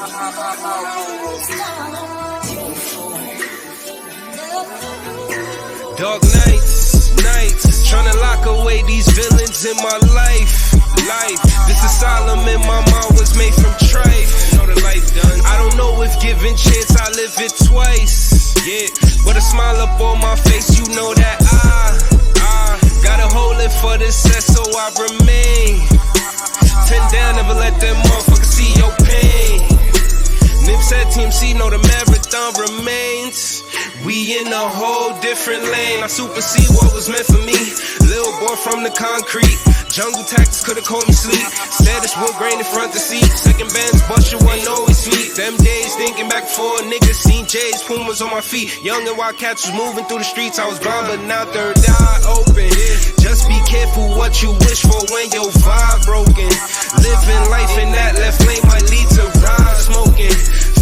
Dark nights, trying to lock away these villains in my life. This asylum in my mind was made from trife. Know the life done. I don't know if given chance I live it twice. Yeah, but a smile up on my face, you know that I gotta hold it for the set, so I remain 10 down, never let them motherfuckers see your pain. Nip said TMC, know the marathon remains. We in a whole different lane. I supersede what was meant for me. Little boy from the concrete. Jungle tactics could've caught me sleep. Status wood grain in front the seat. Second bands, but you wasn't always sweet. Them days thinking back before niggas seen J's, Pumas on my feet. Young and wild cats was moving through the streets. I was blind, but now third eye open. Just be careful what you wish for when your vibe broken. Living life in that left lane might lead to ride smoking.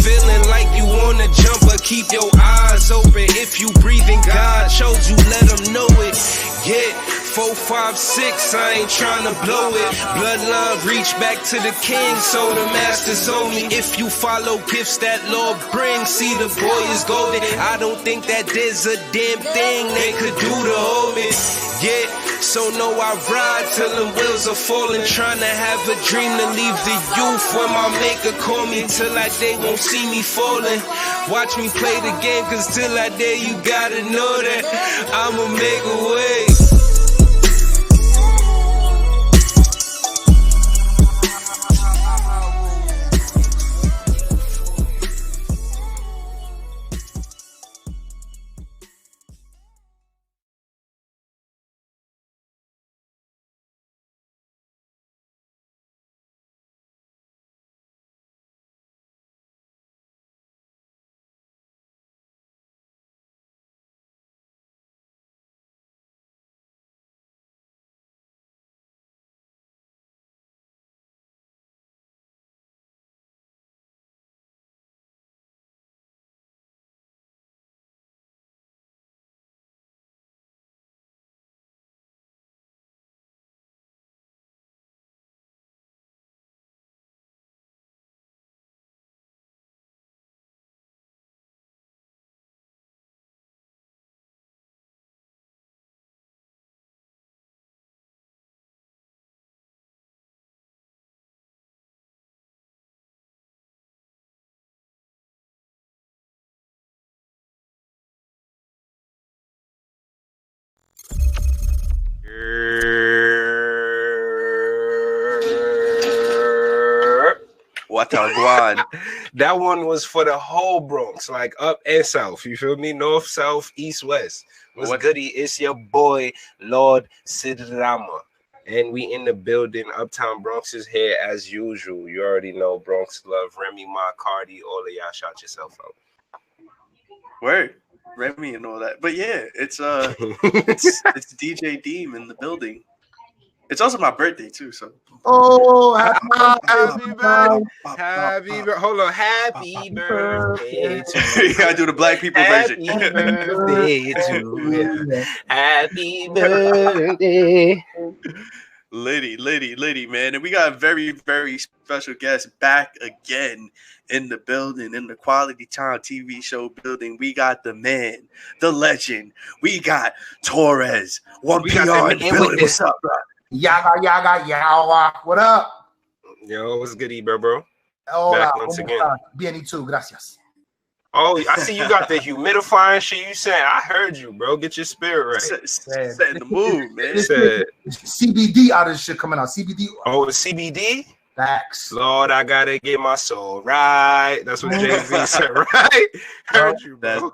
Feeling like you wanna jump, but keep your eyes open. If you breathing, God shows you, let them know it. Yeah, 4, 5, 6, I ain't trying to blow it. Bloodline reach back to the king, so the master's on me. If you follow gifts that Lord brings, see the boy is golden. I don't think that there's a damn thing they could do to hold me. Yeah, so no, I ride till them wheels are falling. Trying to have a dream to leave the youth when my maker call me. Till that day won't see me falling. Watch me play the game, cause till that day you gotta know that I'ma make a way. Watagwan. That one was for the whole Bronx, like up and south. You feel me? North, south, east, west. What's goody? It's your boy, Lord Sidrama. And we in the building. Uptown Bronx is here as usual. You already know Bronx love. Remy, Ma, Cardi, all of y'all shout yourself out. Word. Remy and all that. But yeah, it's it's DJ Deem in the building. It's also my birthday too, so. Oh, happy birthday! Hold on, happy birthday to you gotta do the black people version. Happy birthday to you. Happy birthday, lady, man, and we got a very, very special guest back again in the building, in the Quality Time TV show building. We got the man, the legend. We got Torres. 1 p.m. building. What's up, bro? Yaga, what up? Yo, what's goody, bro? Hola, back once again. Bien, gracias. Oh, I see you got the humidifier and shit. You saying? I heard you, bro. Get your spirit right. Setting the mood, man. CBD out of this shit coming out. CBD. Oh, it's CBD? Facts. Lord, I gotta get my soul right. That's what Jay-Z said, right? Heard you, bro.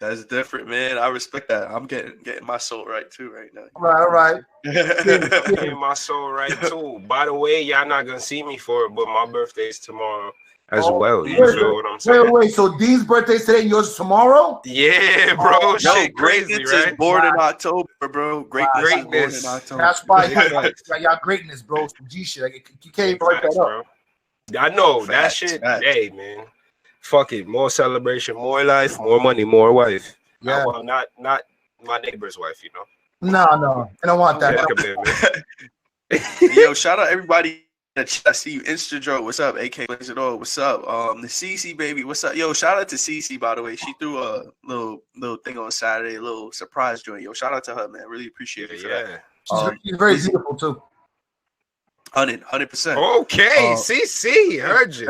That's different, man. I respect that. I'm getting my soul right too right now. Right. Getting my soul right too. By the way, y'all not gonna see me for it, but my birthday's tomorrow as well. You feel what I'm saying? Wait. So Dean's birthday's today and yours tomorrow? Yeah, bro. Shit, crazy, right? Is born in October, bro. Greatness. In October. That's why y'all greatness, bro. Some G shit. Like, you can't break that up. Bro. I know that shit. Hey, man. Fuck it, more celebration, more life, more money, more wife. Yeah, well, not my neighbor's wife, you know. No, I don't want that. Yo, shout out everybody I see you, Instadro. What's up? AK Blaze It All. What's up? The CC baby. What's up? Yo, shout out to CC, by the way. She threw a little thing on Saturday, a little surprise joint. Yo, shout out to her, man. Really appreciate it for that. She's very beautiful too. 100%. Okay, CC, heard you.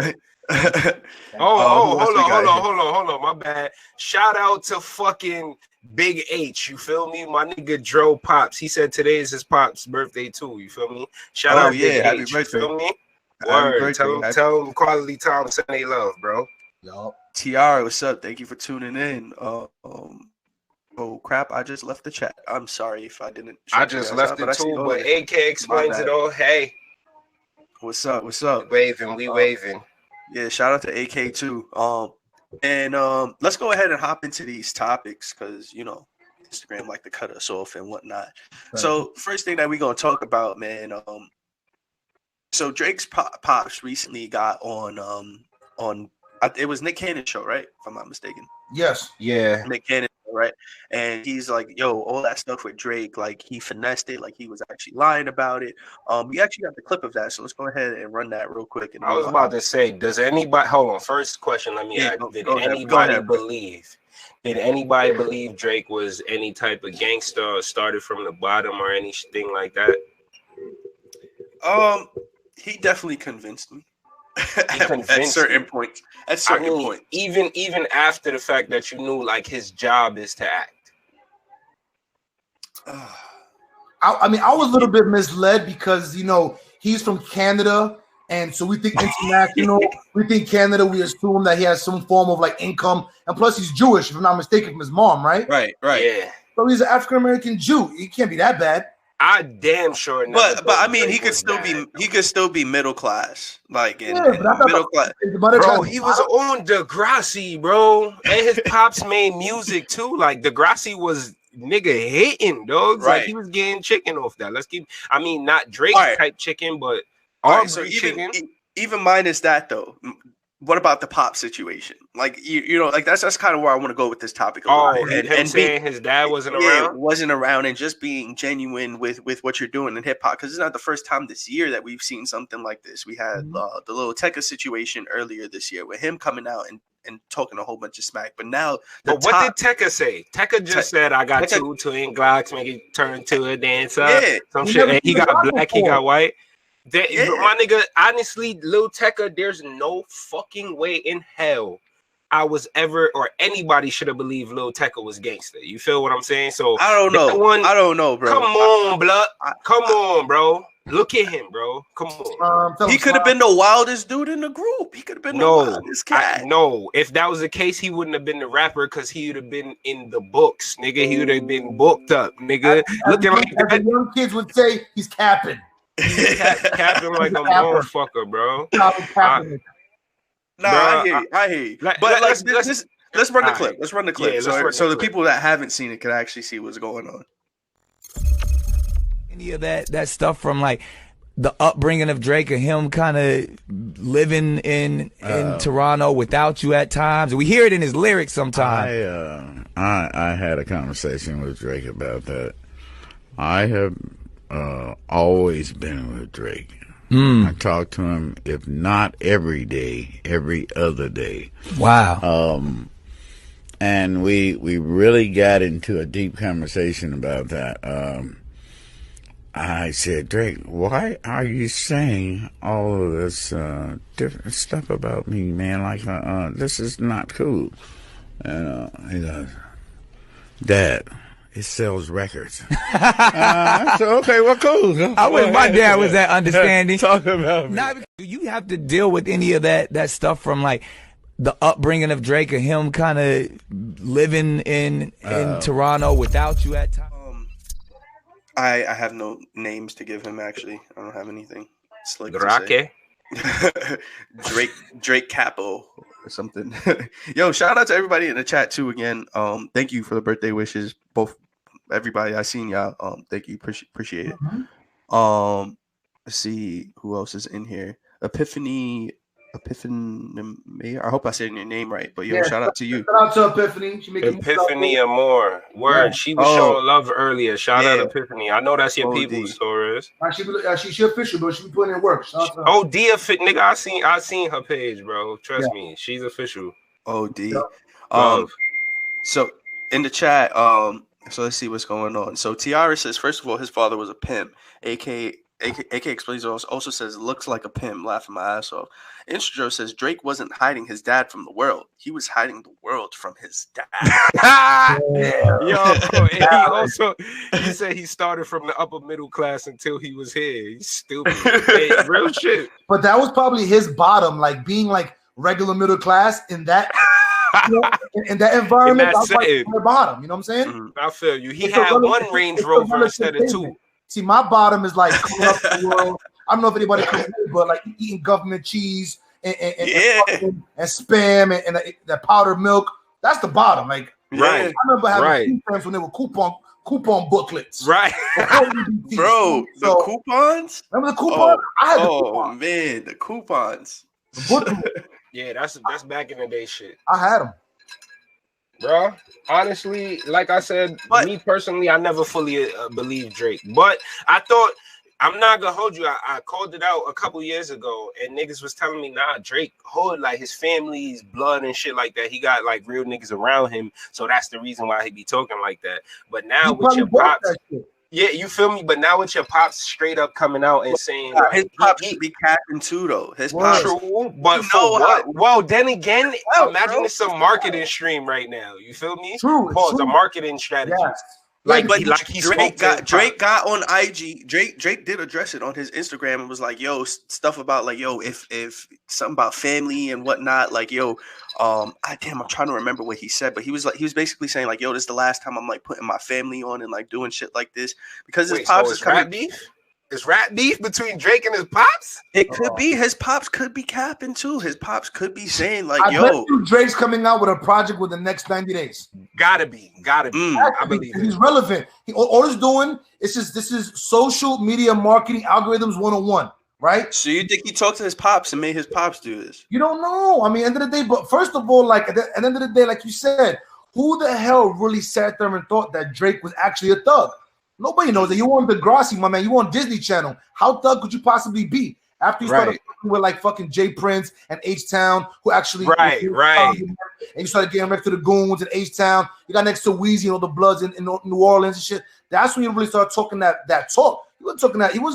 Hold on, my bad. Shout out to fucking Big H, you feel me? My nigga Dro Pops. He said today is his Pops' birthday too, you feel me? Shout out Big happy H, birthday. you feel me? Happy Word. birthday. Tell him quality time, send they love, bro. Yo. TR, what's up? Thank you for tuning in. Oh crap, I just left the chat. I'm sorry if I didn't. I just left it too, but AK explains it all. Hey. What's up? What's up? We waving. Yeah, shout out to AK too. And let's go ahead and hop into these topics because Instagram like to cut us off and whatnot. Right. So first thing that we're gonna talk about, man. So Drake's pops recently got on it was Nick Cannon's show, right? If I'm not mistaken. Yes. Yeah. Nick Cannon, right? And he's like, yo, all that stuff with Drake, like he finessed it, like he was actually lying about it. We actually got the clip of that, so let's go ahead and run that real quick. And I was about to say, does anybody hold on? First question, let me ask: Did anybody believe Drake was any type of gangster or started from the bottom or anything like that? He definitely convinced me. At certain points. Even after the fact that you knew like his job is to act. I was a little bit misled because he's from Canada, and so we think international. We think Canada. We assume that he has some form of like income, and plus he's Jewish, if I'm not mistaken, from his mom, right? Right. Yeah. So he's an African American Jew. He can't be that bad. I damn sure. But I mean, he could still be middle class, like middle class. Bro, he was on Degrassi, bro, and his pops made music too. Like Degrassi was nigga hitting dogs. Right. Like he was getting chicken off that. Not Drake type chicken, but so even minus that though. What about the pop situation? Like like that's kind of where I want to go with this topic. And saying his dad wasn't around, and just being genuine with what you're doing in hip hop, because it's not the first time this year that we've seen something like this. We had the little Tekka situation earlier this year with him coming out and talking a whole bunch of smack. But now, what did Tekka say? Tekka just said, "I got two twin Glocks, make it turn to a dancer." Yeah, some shit. And he got black, he got white. My nigga, honestly, Lil Tekka, there's no fucking way in hell I was ever or anybody should have believed Lil Tekka was gangster. You feel what I'm saying? So I don't know, bro. Come on, blood. Come on, bro. Look at him, bro. Come on. He could have been the wildest dude in the group. He could have been the wildest cat. No, if that was the case, he wouldn't have been the rapper because he would have been in the books, nigga. He would have been booked up, nigga. Looking like that. The young kids would say he's capping. Capping like a motherfucker, bro. I hear you. But let's run the clip. Let's run the clip. So the people that haven't seen it can actually see what's going on. Any of that stuff from like the upbringing of Drake or him kind of living in Toronto without you at times. We hear it in his lyrics sometimes. I had a conversation with Drake about that. I have always been with Drake. I talk to him, if not every day, every other day. Wow. And we really got into a deep conversation about that. I said, Drake, why are you saying all of this different stuff about me, man? Like, this is not cool. And he goes, Dad, it sells records. So, okay, well, cool. I wish my dad was that understanding. Talk about me. Now, do you have to deal with any of that stuff from like the upbringing of Drake or him kind of living in Toronto without you at times? I have no names to give him, actually. I don't have anything slick to say. Drake Capo or something. Yo, shout out to everybody in the chat too again. Thank you for the birthday wishes. Both everybody I seen y'all. Thank you. Appreciate it. Let's see who else is in here. Epiphany Epiphany. I hope I said your name right, but shout out to you. Shout out to Epiphany. She making Epiphany Amore. Word. Yeah. She was showing love earlier. Shout out Epiphany. I know that's your people's Torres. She official, bro. She be putting in work. D nigga. I seen her page, bro. Trust me, she's official. D. So in the chat, so let's see what's going on. So Tiara says, first of all, his father was a pimp. AK explains also says looks like a pimp, laughing my ass off. Instro says Drake wasn't hiding his dad from the world. He was hiding the world from his dad. He said he started from the upper middle class until he was here. He's stupid. Hey, real shit. But that was probably his bottom, like being like regular middle class in that in that environment. That was like the bottom, you know what I'm saying? Mm-hmm. I feel you. He had one Range Rover instead of two. See, my bottom is like coming up the world. I don't know if anybody can do it, but like eating government cheese and spam and that powdered milk. That's the bottom. Like, I remember having coupons when they were coupon booklets. Right. Bro, the coupons? Remember the coupons? I had the coupons. Oh man, the coupons. Yeah, that's back in the day shit. I had them. Bro, honestly, like I said, me personally, I never fully believed Drake. But I thought, I'm not gonna hold you. I called it out a couple years ago, and niggas was telling me, nah, Drake hold like his family's blood and shit like that. He got like real niggas around him, so that's the reason why he be talking like that. But now with your pops, yeah, you feel me? But now with your pops straight up coming out and saying his pops be capping too, though. His pops, true, but for what? Well, then again, imagine it's a marketing stream right now. You feel me? True, it's a marketing strategy. Yes. Drake got on IG. Drake did address it on his Instagram and was like, "Yo, stuff about like, yo, if something about family and whatnot, like, yo, I'm trying to remember what he said, but he was basically saying like, yo, this is the last time I'm like putting my family on and like doing shit like this because his pops is coming." Beef? Is rap beef between Drake and his pops? It could be. His pops could be capping too. His pops could be saying like, "Yo, Drake's coming out with a project with the next 90 days." Gotta be. I believe he's relevant. All he's doing is this is social media marketing algorithms 101, right? So you think he talked to his pops and made his pops do this? You don't know. I mean, end of the day, but first of all, like at the end of the day, like you said, who the hell really sat there and thought that Drake was actually a thug? Nobody knows that. You on Degrassi, my man. You on Disney Channel. How thug could you possibly be after you started with like fucking J Prince and H-Town, who actually right. And you started getting next to the Goons in H-Town. You got next to Weezy and all the Bloods in New Orleans and shit. That's when you really started talking that talk. He wasn't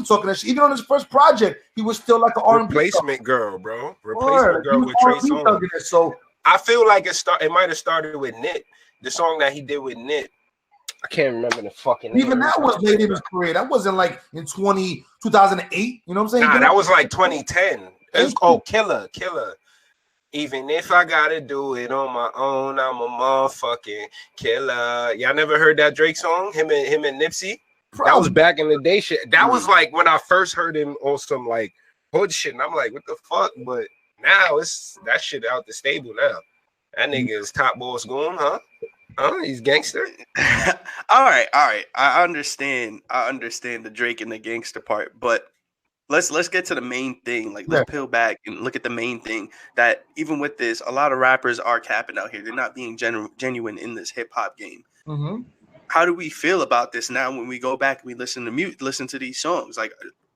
talking that shit. Even on his first project, he was still like an R&B replacement girl, bro. Replacement girl with Trey Songz. So I feel like it might have started with Nit. The song that he did with Nit. I can't remember the fucking name. Even that was late in his career. That wasn't like in 2008. You know what I'm saying? Nah, that was like 2010. It's called Killer. Even if I gotta do it on my own, I'm a motherfucking killer. Y'all never heard that Drake song? Him and Nipsey? Probably. That was back in the day shit. That was like when I first heard him on some like hood shit. And I'm like, what the fuck? But now it's that shit out the stable now. That nigga is top boss going, huh? Oh, he's gangster. All right. I understand the Drake and the gangster part, but let's get to the main thing. Like, let's peel back and look at the main thing. That even with this, a lot of rappers are capping out here. They're not being genuine in this hip hop game. Mm-hmm. How do we feel about this now when we go back and we listen to these songs? Like,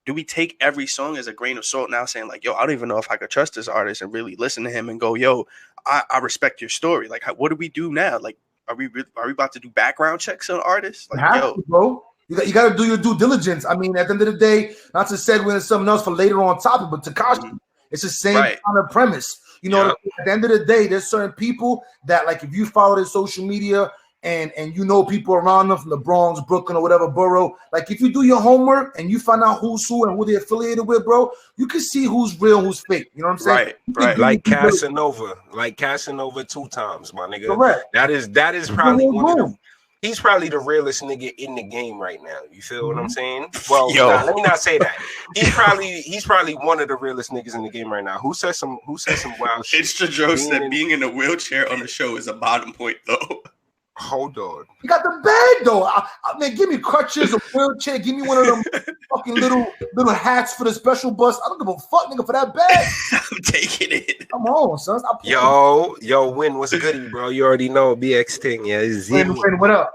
do we take every song as a grain of salt now, saying like, yo, I don't even know if I could trust this artist and really listen to him and go, yo, I respect your story. Like, what do we do now? Like, are we about to do background checks on artists? Like, bro, you got to do your due diligence. I mean, at the end of the day, not to segue into something else for later on topic, but Tekashi, it's the same kind of premise. You know, at the end of the day, there's certain people that, like, if you follow their social media and you know people around them from the Bronx, Brooklyn, or whatever borough, like, if you do your homework and you find out who's who and who they're affiliated with, bro, you can see who's real, who's fake. You know what I'm saying? Right. Like Casanova 2 times, my nigga. Correct. That is probably one of the. He's probably the realest nigga in the game right now. You feel what I'm saying? Well, let me not say that. He's probably one of the realest niggas in the game right now. Who says some wild shit? It's the joke that being in a wheelchair on the show is a bottom point, though. Hold on. You got the bag though. I mean, give me crutches, a wheelchair. Give me one of them fucking little hats for the special bus. I don't give a fuck, nigga, for that bag. I'm taking it. Come on, son. Yo, Win, what's goody, bro? You already know BX thing. Yeah, Win, what up?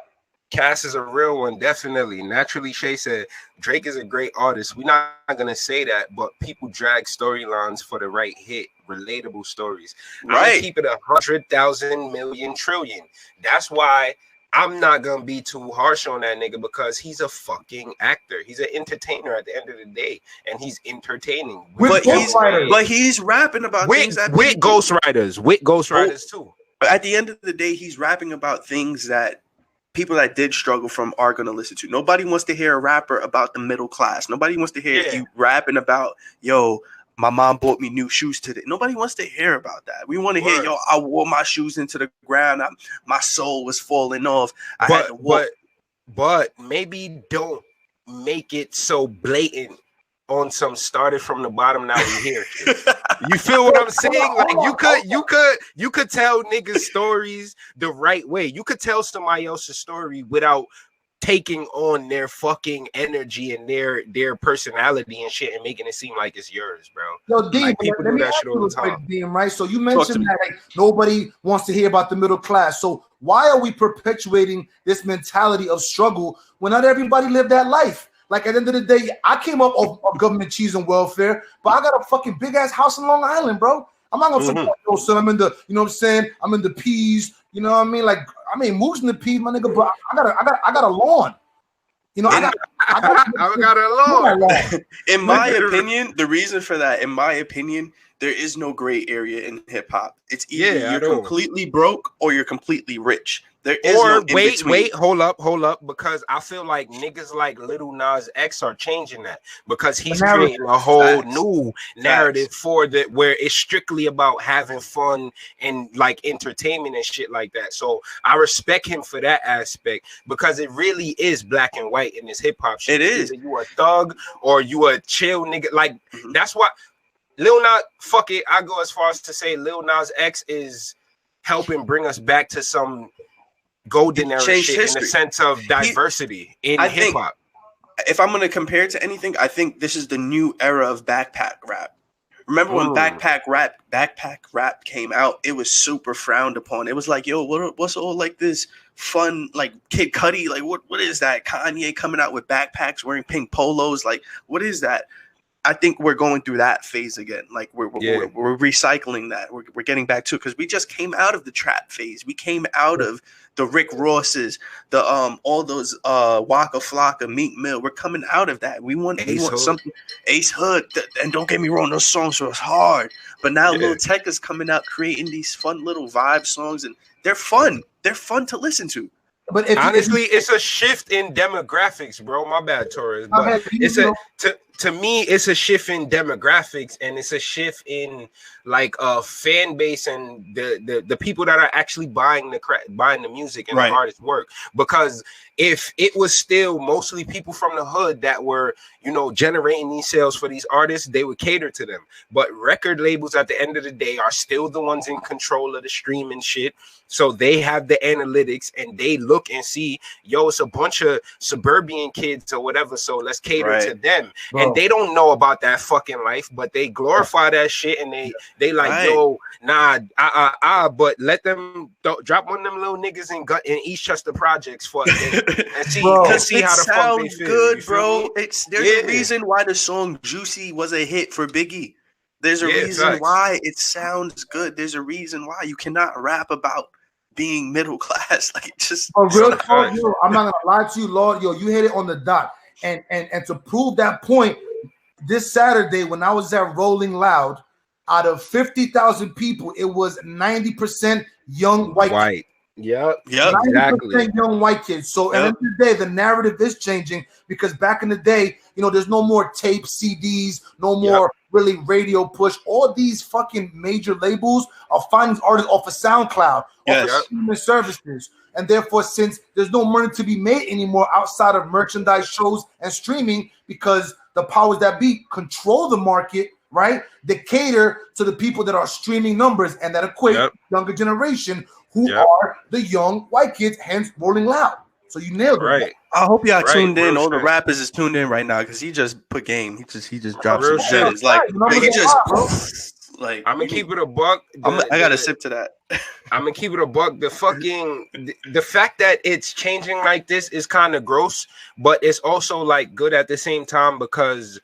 Cass is a real one, definitely. Naturally, Shay said Drake is a great artist. We're not gonna say that, but people drag storylines for the right hit, relatable stories. Right. I keep it 100,000 million trillion. That's why I'm not gonna be too harsh on that nigga, because he's a fucking actor. He's an entertainer at the end of the day, and he's entertaining. But he's rapping about things that with ghostwriters too. But at the end of the day, he's rapping about things that people that did struggle from are going to listen to. Nobody wants to hear a rapper about the middle class. Nobody wants to hear you rapping about, yo, my mom bought me new shoes today. Nobody wants to hear about that. We want to hear, yo, I wore my shoes into the ground. My soul was falling off. I had to walk. But maybe don't make it so blatant on some started from the bottom, now we here. You feel what I'm saying? Like you could tell niggas stories the right way. You could tell somebody else's story without taking on their fucking energy and their personality and shit and making it seem like it's yours, bro. Yo, Deem, like, people do that shit all the time. Deem, right? So you mentioned that like, nobody wants to hear about the middle class. So why are we perpetuating this mentality of struggle when not everybody lived that life? Like at the end of the day, I came up of government cheese and welfare, but I got a fucking big ass house in Long Island, bro. I'm not gonna say, yo, son, I'm in the, you know what I'm saying? I'm in the peas, you know what I mean? Like, I mean, moves in the peas, my nigga, but I got a lawn. You know, I got a lawn. In my opinion, the reason for that, in my opinion, there is no gray area in hip hop. It's either you're completely broke or you're completely rich. There is no wait, hold up, because I feel like niggas like Lil Nas X are changing that, because he's creating a whole new narrative for that, where it's strictly about having fun and like entertainment and shit like that. So I respect him for that aspect, because it really is black and white in this hip hop shit. It is. Either you a thug or you a chill nigga. Like that's why Lil Nas, fuck it, I go as far as to say Lil Nas X is helping bring us back to some golden era shit history. In the sense of diversity in hip hop. If I'm going to compare it to anything, I think this is the new era of backpack rap. Remember when backpack rap came out? It was super frowned upon. It was like, yo, what's all like this fun, like Kid Cudi? Like, what is that? Kanye coming out with backpacks, wearing pink polos? Like, what is that? I think we're going through that phase again. Like we're recycling that. We're getting back to it, because we just came out of the trap phase. We came out of the Rick Rosses, the all those Waka Flocka, Meek Mill. We're coming out of that. We want something Ace Hood. And don't get me wrong, those songs were hard. But now Lil Tecca's is coming out creating these fun little vibe songs, and they're fun. They're fun to listen to. But honestly, it's a shift in demographics, bro. My bad, Torres. But to me, it's a shift in demographics, and it's a shift in like fan base and the people that are actually buying the music and the artist's work. Because if it was still mostly people from the hood that were, you know, generating these sales for these artists, they would cater to them. But record labels at the end of the day are still the ones in control of the streaming shit. So they have the analytics, and they look and see, yo, it's a bunch of suburban kids or whatever, so let's cater to them. And they don't know about that fucking life, but they glorify that shit, and they like, yo, nah, but let them drop one of them little niggas in East Chester projects for and see how the fuck they feel. Good, bro. There's a reason why the song Juicy was a hit for Biggie. There's a reason why it sounds good. There's a reason why you cannot rap about being middle class. Like, just real talk, yo, I'm not gonna lie to you, Lord. Yo, you hit it on the dot. And to prove that point, this Saturday when I was at Rolling Loud, out of 50,000 people, it was 90% young white. Yep, 90% exactly. Young white kids. So at the end of the day, the narrative is changing, because back in the day, you know, there's no more tape, CDs, no more really radio push. All these fucking major labels are finding artists off of SoundCloud, off of streaming services. And therefore, since there's no money to be made anymore outside of merchandise, shows, and streaming, because the powers that be control the market, right? They cater to the people that are streaming numbers and that equate younger generation who are the young white kids, hence Rolling Loud. So you nailed it. Right. I hope y'all tuned in. Real All the shit. rappers is tuned in right now because he just put game. He just dropped Real some shit. shit. It's like he just like. I'm gonna keep it a buck. I gotta sip to that. I'm gonna keep it a buck. The fact that it's changing like this is kind of gross, but it's also like good at the same time because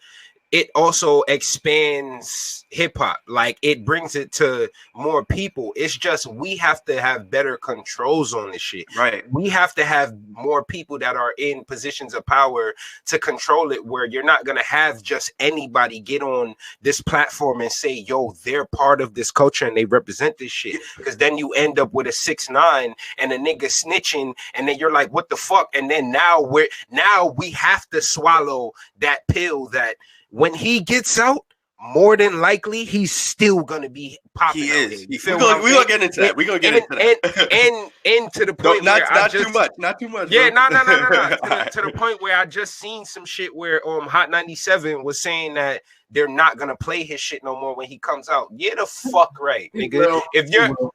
it also expands hip hop. Like it brings it to more people. It's just we have to have better controls on this shit. Right. We have to have more people that are in positions of power to control it, where you're not gonna have just anybody get on this platform and say, yo, they're part of this culture and they represent this shit. Because then you end up with a 6ix9ine and a nigga snitching, and then you're like, what the fuck? And then now we have to swallow that pill that when he gets out, more than likely, he's still gonna be popping. He is. We're gonna get into that. We're gonna get into that. And to the point not where not too much. Yeah, bro. no. To the point where I just seen some shit where Hot 97 was saying that they're not gonna play his shit no more when he comes out. Yeah, the fuck right, nigga.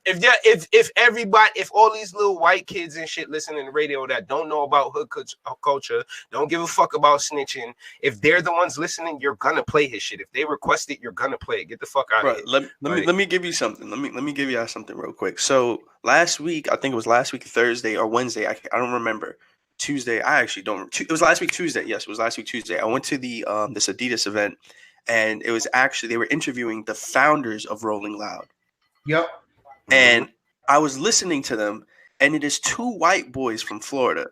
If all these little white kids and shit listening to the radio that don't know about hood culture, don't give a fuck about snitching, if they're the ones listening, you're gonna play his shit. If they request it, you're gonna play it. Get the fuck out of here. Let me give you something. Let me give y'all something real quick. So last week, I think it was last week Thursday or Wednesday. I don't remember. Tuesday. I actually don't. It was last week Tuesday. Yes, it was last week Tuesday. I went to the this Adidas event. And it was actually, they were interviewing the founders of Rolling Loud. Yep. And I was listening to them, and it is 2 white boys from Florida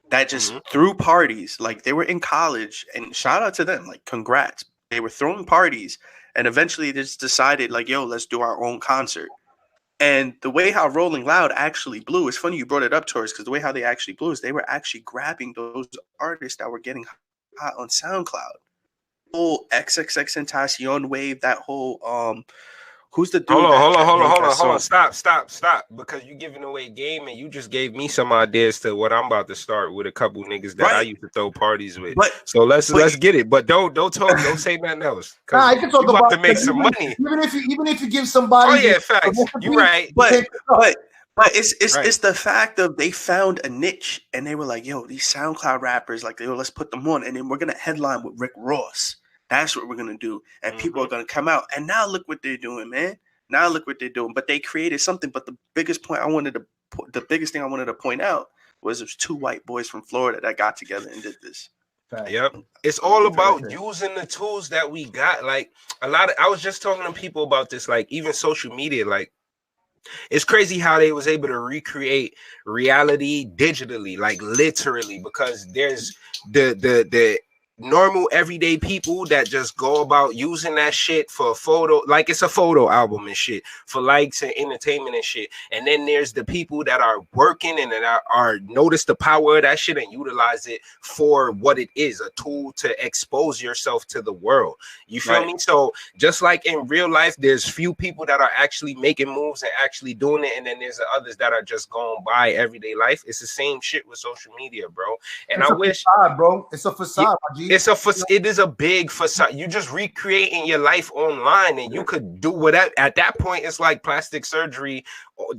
that just threw parties. Like they were in college, and shout out to them. Like, congrats. They were throwing parties, and eventually they just decided, like, yo, let's do our own concert. And the way how Rolling Loud actually blew, it's funny you brought it up, Torres, because the way how they actually blew is they were actually grabbing those artists that were getting hot on SoundCloud. Whole XXXTentacion wave, that whole who's the dude? Hold on, stop, because you giving away game and you just gave me some ideas to what I'm about to start with a couple niggas that I used to throw parties with. So let's get it, but don't say nothing else. Nah, I can talk about to make some money. Even if you give somebody, facts. You're right, but it's the fact of they found a niche and they were like, yo, these SoundCloud rappers, like, yo, let's put them on, and then we're gonna headline with Rick Ross. That's what we're gonna do, and people are gonna come out. And now look what they're doing, man. Now look what they're doing. But they created something. But the biggest thing I wanted to point out was it was 2 white boys from Florida that got together and did this. Yep, it's all about using the tools that we got. Like I was just talking to people about this. Like even social media, like. It's crazy how they was able to recreate reality digitally, like literally, because there's the normal everyday people that just go about using that shit for a photo, like it's a photo album and shit, for likes and entertainment and shit. And then there's the people that are working and that are notice the power of that shit and utilize it for what it is, a tool to expose yourself to the world. You feel me? So just like in real life, there's few people that are actually making moves and actually doing it, and then there's the others that are just going by everyday life. It's the same shit with social media, bro. And I wish, facade, bro. It's a facade, it is a big facade. You just recreating your life online, and you could do whatever. At that point, it's like plastic surgery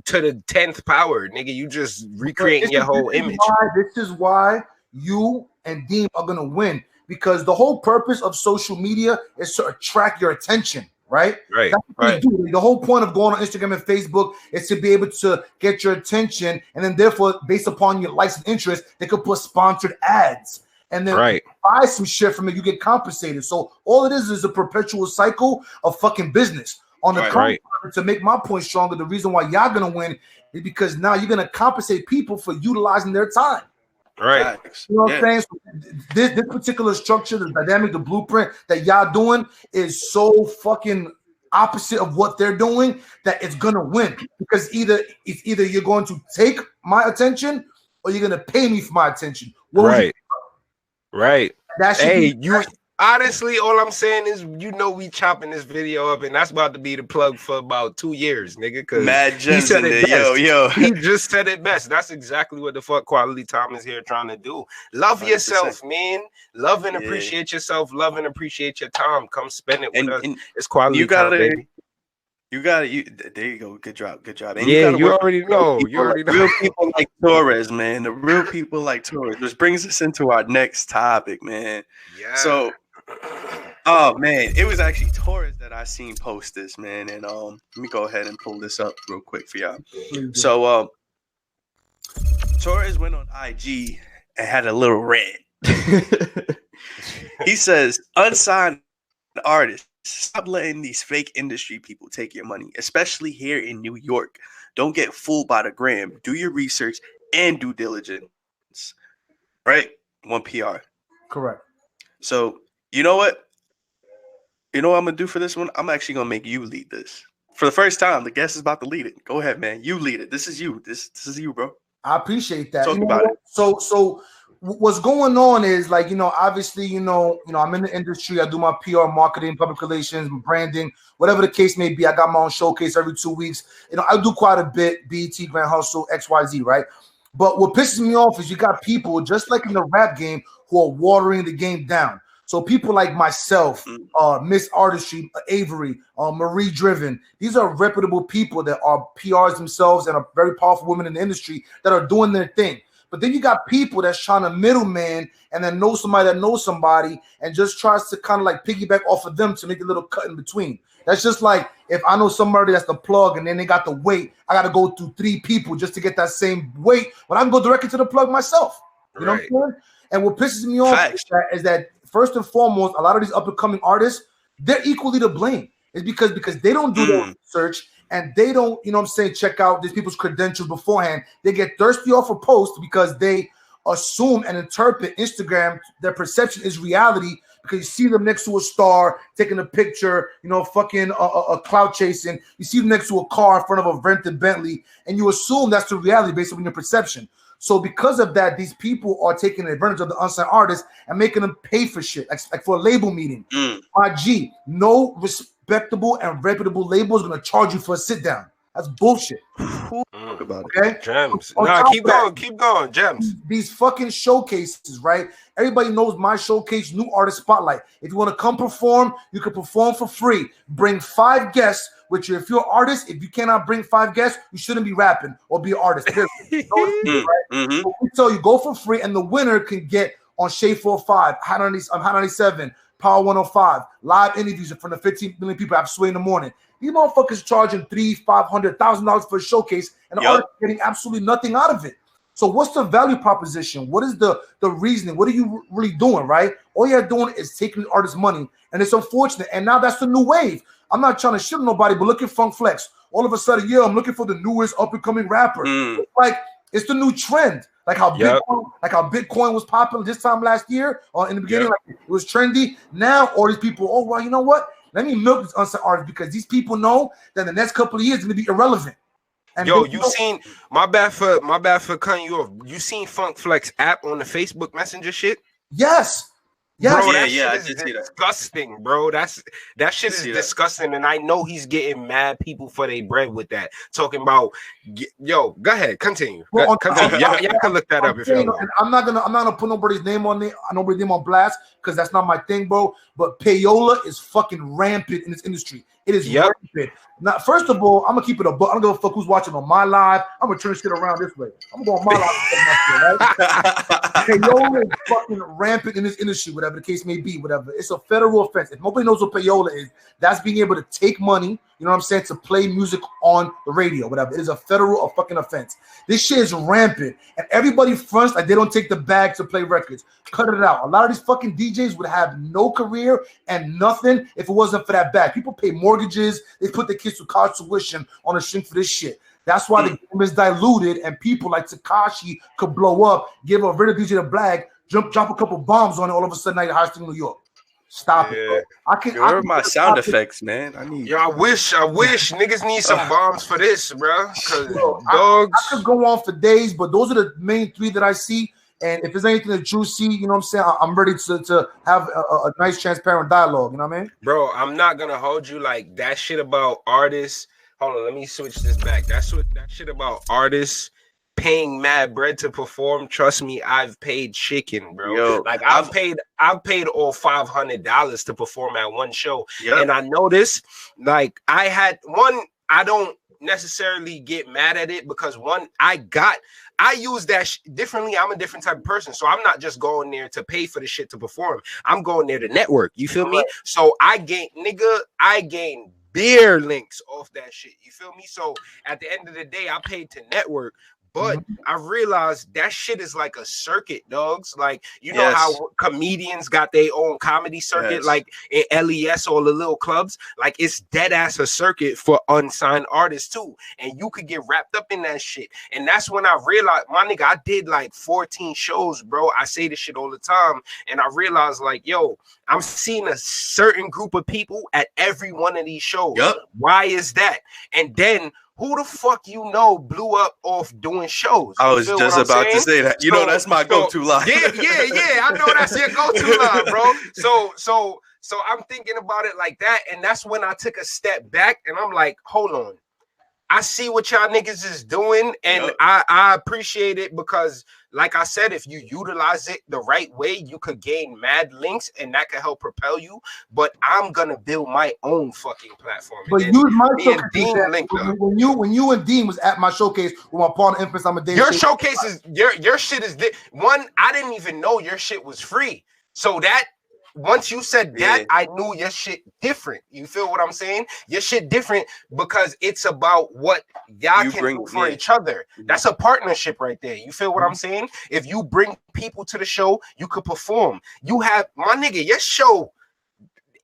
to the 10th power, nigga. You just recreating your whole image. This is why you and Deem are gonna win, because the whole purpose of social media is to attract your attention. Right. That's what you do. The whole point of going on Instagram and Facebook is to be able to get your attention, and then therefore, based upon your likes and interests, they could put sponsored ads. And then buy some shit from it, you get compensated. So all it is a perpetual cycle of fucking business. On the contrary, to make my point stronger, the reason why y'all gonna win is because now you're gonna compensate people for utilizing their time. Right. You know what I'm saying? So this particular structure, the dynamic, the blueprint that y'all doing is so fucking opposite of what they're doing that it's gonna win. Because either you're going to take my attention or you're gonna pay me for my attention. Right. That's Honestly, all I'm saying is, we chopping this video up, and that's about to be the plug for about 2 years, nigga. Because Mad gems in there, yo. He just said it best. That's exactly what the fuck Quality Time is here trying to do. Love 100%. Yourself, man. Love and appreciate yourself. Love and appreciate your time. Come spend it with us. It's quality time, baby. There you go. Good job. And you already know. Real people like Torres, man. The real people like Torres, which brings us into our next topic, man. Yeah. So, oh man, it was actually Torres that I seen post this, man. And let me go ahead and pull this up real quick for y'all. So, Torres went on IG and had a little rant. He says, "Unsigned artists. Stop letting these fake industry people take your money, especially here in New York. Don't get fooled by the gram. Do your research and due diligence." Right? 1PR. Correct. So, you know what? You know what I'm going to do for this one? I'm actually going to make you lead this. For the first time, the guest is about to lead it. Go ahead, man. You lead it. This is you. This is you, bro. I appreciate that. Talk about it. So what's going on is, like, obviously, I'm in the industry. I do my PR, marketing, public relations, branding, whatever the case may be. I got my own showcase every 2 weeks. I do quite a bit, B.E.T, Grand Hustle, XYZ, right? But what pisses me off is you got people, just like in the rap game, who are watering the game down. So people like myself, Miss Artistry, Avery, Marie Driven, these are reputable people that are PRs themselves and are very powerful women in the industry that are doing their thing. But then you got people that's trying to middleman and then know somebody that knows somebody and just tries to kind of like piggyback off of them to make a little cut in between. That's just like if I know somebody that's the plug and then they got the weight, I got to go through 3 people just to get that same weight, but I can go directly to the plug myself. You know what I'm saying? And what pisses me off is that first and foremost, a lot of these up-and-coming artists, they're equally to blame. It's because they don't do their research and they don't, check out these people's credentials beforehand. They get thirsty off a post because they assume and interpret Instagram, their perception is reality because you see them next to a star, taking a picture, fucking a cloud chasing. You see them next to a car in front of a rented Bentley, and you assume that's the reality based on your perception. So because of that, these people are taking advantage of the unsigned artists and making them pay for shit, like for a label meeting. My G, no respectable and reputable label is going to charge you for a sit down. That's bullshit. Talk about it. Gems. Keep going. Gems. These fucking showcases, right? Everybody knows my showcase, New Artist Spotlight. If you want to come perform, you can perform for free. Bring 5 guests. Which, if you're an artist, if you cannot bring 5 guests, you shouldn't be rapping or be an artist. So we tell you, go for free, and the winner can get on Shade 45, Hot 97, Power 105, live interviews from the 15 million people have sway in the morning. These motherfuckers charging $300,000-$500,000 for a showcase, and the artist getting absolutely nothing out of it. So what's the value proposition? What is the reasoning? What are you really doing, right? All you're doing is taking the artist's money, and it's unfortunate. And now that's the new wave. I'm not trying to shit on nobody, but look at Funk Flex. All of a sudden, I'm looking for the newest up-and-coming rapper. It's like it's the new trend. Like how Bitcoin was popular this time last year, in the beginning, like it was trendy. Now all these people, oh well, you know what? Let me milk this unsigned artist because these people know that the next couple of years is gonna be irrelevant. And seen my bad for cutting you off. You seen Funk Flex app on the Facebook Messenger shit? Yes. Bro, I did see that. Disgusting, bro. That shit is disgusting, and I know he's getting mad people for their bread with that. Talking about, go ahead, continue. Y'all can look that up if you want. I'm not gonna put nobody's name on blast because that's not my thing, bro. But payola is fucking rampant in this industry. It is rampant. Now, first of all, I'm gonna keep it a book. I don't give a fuck who's watching on my live. I'm gonna turn shit around this way. I'm gonna go on my live. Right? Payola is fucking rampant in this industry, whatever the case may be, whatever. It's a federal offense. If nobody knows what payola is, that's being able to take money, you know what I'm saying, to play music on the radio, whatever. It is a federal fucking offense. This shit is rampant, and everybody fronts like they don't take the bag to play records. Cut it out. A lot of these fucking DJs would have no career and nothing if it wasn't for that bag. People pay mortgages. They put their kids through college tuition on a string for this shit. That's why the game is diluted, and people like Tekashi could blow up, give a very DJ the bag, drop a couple bombs on it. All of a sudden, now you're highest in New York. Stop it, bro. I my sound effects, man. I wish niggas need some bombs for this, bro. I could go on for days, but those are the main 3 that I see. And if there's anything that you see, you know what I'm saying, I'm ready to have a nice, transparent dialogue. You know what I mean? Bro, I'm not gonna hold you like that shit about artists. Hold on, let me switch this back. That shit about artists paying mad bread to perform. Trust me, I've paid chicken, bro. Yo, like I've paid all $500 to perform at one show. Yep. And I noticed, like, I don't necessarily get mad at it because I use that differently. I'm a different type of person. So I'm not just going there to pay for the shit to perform. I'm going there to network. You feel me? So I gain beer links off that shit. You feel me? So at the end of the day, I paid to network. But I realized that shit is like a circuit, dogs. Like, you know how comedians got their own comedy circuit, like in LES or the little clubs? Like, it's dead ass a circuit for unsigned artists too. And you could get wrapped up in that shit. And that's when I realized, my nigga, I did like 14 shows, bro. I say this shit all the time. And I realized, like, yo, I'm seeing a certain group of people at every one of these shows. Yep. Why is that? And then who the fuck blew up off doing shows? I was just about to say that. You know, that's my go-to line. Yeah. I know that's your go-to line, bro. So I'm thinking about it like that, and that's when I took a step back, and I'm like, hold on. I see what y'all niggas is doing, and I appreciate it because, like I said, if you utilize it the right way, you could gain mad links, and that could help propel you. But I'm gonna build my own fucking platform. But use my showcase. When you and Deem was at my showcase with my partner Infamous, I'm a day. Your showcase is your shit is one. I didn't even know your shit was free. So that. Once you said that, I knew your shit different. You feel what I'm saying? Your shit different because it's about what y'all can do for each other. That's a partnership right there. You feel what I'm saying? If you bring people to the show, you could perform. You have, my nigga, your show,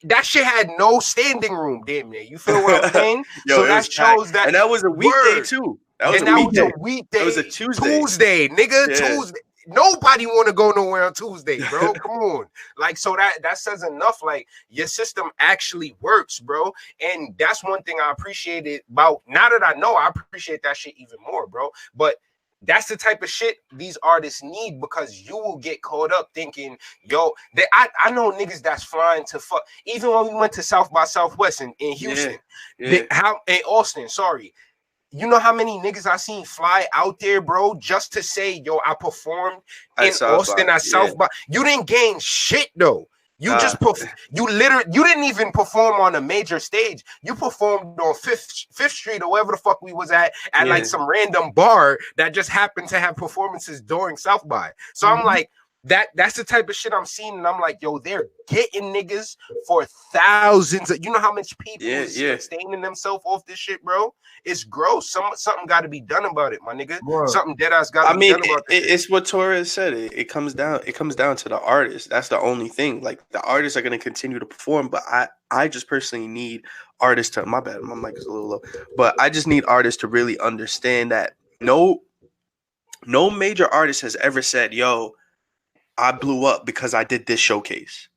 that shit had no standing room, damn near. You feel what I'm saying? Yo, so that shows that. And that was a weekday too. That was a weekday. It was a Tuesday, nigga. Tuesday. Nobody want to go nowhere on Tuesday, bro. Come on. Like, so that says enough. Like, your system actually works, bro. And that's one thing I appreciated about, now that I know, I appreciate that shit even more, bro. But that's the type of shit these artists need because you will get caught up thinking, yo, I know niggas that's flying to fuck. Even when we went to South by Southwest in Houston, in Austin, sorry. You know how many niggas I seen fly out there, bro, just to say, yo, I performed in Austin at South by. You didn't gain shit though. You you didn't even perform on a major stage. You performed on Fifth Street or wherever the fuck we was at like some random bar that just happened to have performances during South by. So I'm like, that's the type of shit I'm seeing, and I'm like, yo, they're getting niggas for thousands. You know how much people sustaining themselves off this shit, bro? It's gross. Something got to be done about it, my nigga. Bro. Something dead ass got to be done about it. It's what Torres said. It comes down to the artist. That's the only thing. Like, the artists are going to continue to perform, but I just personally need artists to. My bad, my mic is a little low, but I just need artists to really understand that no major artist has ever said, yo, I blew up because I did this showcase.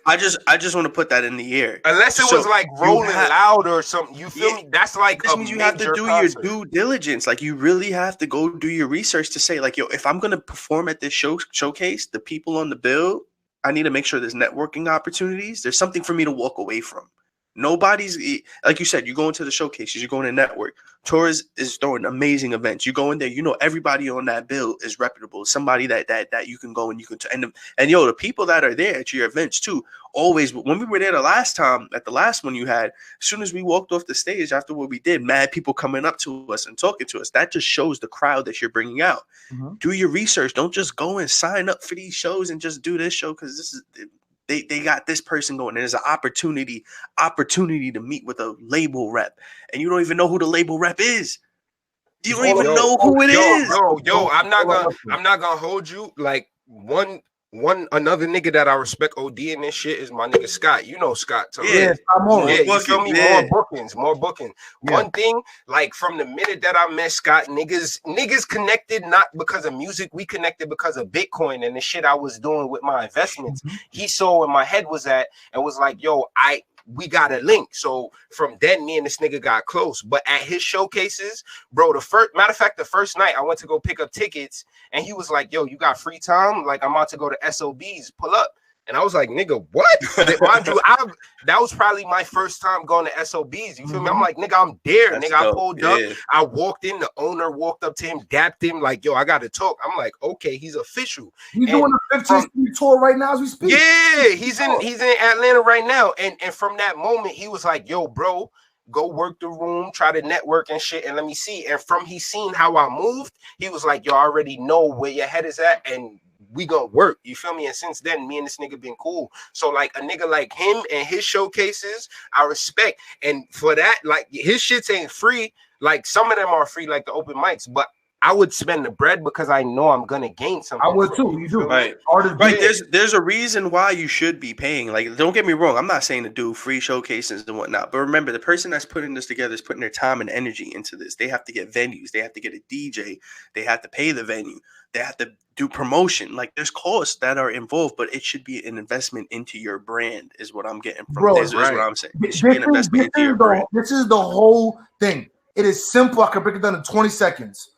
I just want to put that in the air. Unless it was like Rolling Loud or something. You feel me? That's like this means you have to do your due diligence. Like, you really have to go do your research to say, like, yo, if I'm gonna perform at this showcase, the people on the bill, I need to make sure there's networking opportunities. There's something for me to walk away from. Nobody's, like you said, you go into the showcases, you're going to network. Torres is throwing amazing events. You go in there, you know everybody on that bill is reputable. Somebody that you can go and you can and yo, the people that are there at your events too. Always, when we were there the last time, at the last one you had, as soon as we walked off the stage after what we did, mad people coming up to us and talking to us. That just shows the crowd that you're bringing out. Do your research. Don't just go and sign up for these shows and just do this show because this is. They got this person going. There's an opportunity to meet with a label rep, and you don't even know who the label rep is. You don't even know who it is. I'm not gonna hold you. Like another nigga that I respect OD in this shit is my nigga Scott. You know Scott. Yeah, I'm on. Yeah, you feel me? More booking. Yeah. One thing, like, from the minute that I met Scott, niggas connected not because of music. We connected because of Bitcoin and the shit I was doing with my investments. He saw where my head was at and was like, yo, we got a link. So from then, me and this nigga got close. But at his showcases, bro, the first night I went to go pick up tickets, and he was like, "Yo, you got free time? Like, I'm about to go to SOBs. Pull up." And I was like, nigga, what? Mind you, that was probably my first time going to SOBs. You feel me? I'm like, nigga, I'm there. Nigga, I pulled up. I walked in. The owner walked up to him, dapped him, like, yo, I got to talk. I'm like, okay, he's official. He's doing a 15th Street tour right now as we speak. Yeah, he's in Atlanta right now. And from that moment, he was like, yo, bro, go work the room, try to network and shit, and let me see. And from he seen how I moved, he was like, yo, I already know where your head is at, and we gonna work, you feel me? And since then, me and this nigga been cool. So like a nigga like him and his showcases, I respect. And for that, like his shits ain't free. Like some of them are free, like the open mics, but I would spend the bread because I know I'm gonna gain something. I would too. You do, right? Right. There's a reason why you should be paying. Like, don't get me wrong. I'm not saying to do free showcases and whatnot, but remember, the person that's putting this together is putting their time and energy into this. They have to get venues. They have to get a DJ. They have to pay the venue. They have to do promotion. Like, there's costs that are involved, but it should be an investment into your brand, is what I'm getting from this. Is what I'm saying. It should be an investment into your brand. This is the whole thing. It is simple. I can break it down in 20 seconds.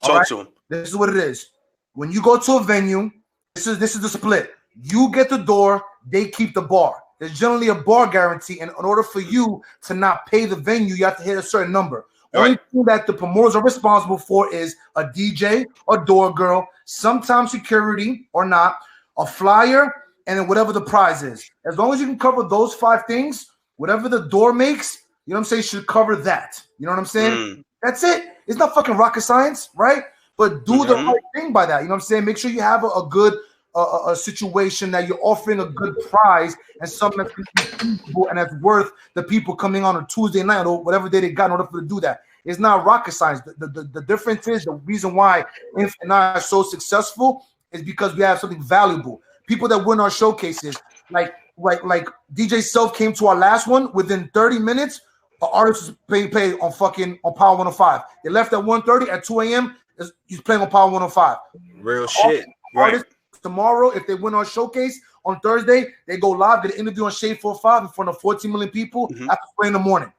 Talk to him. This is what it is. When you go to a venue, this is the split. You get the door, they keep the bar. There's generally a bar guarantee, and in order for you to not pay the venue, you have to hit a certain number. Only thing that the promoters are responsible for is a DJ, a door girl, sometimes security or not, a flyer, and then whatever the prize is. As long as you can cover those 5 things, whatever the door makes, you know what I'm saying, should cover that. You know what I'm saying? That's it. It's not fucking rocket science, right? But do the right thing by that. You know what I'm saying? Make sure you have a good a situation that you're offering a good prize and something that's feasible and that's worth the people coming on a Tuesday night or whatever day they got in order for to do that. It's not rocket science. The difference is the reason why Inf and I are so successful is because we have something valuable. People that win our showcases, like DJ Self came to our last one within 30 minutes. An artist was paid on Power 105. They left at 1:30. At 2 a.m. he's playing on Power 105. Real shit. Artists tomorrow, if they win our showcase on Thursday, they go live, get an interview on Shade 45 in front of 14 million people after 3 in the morning.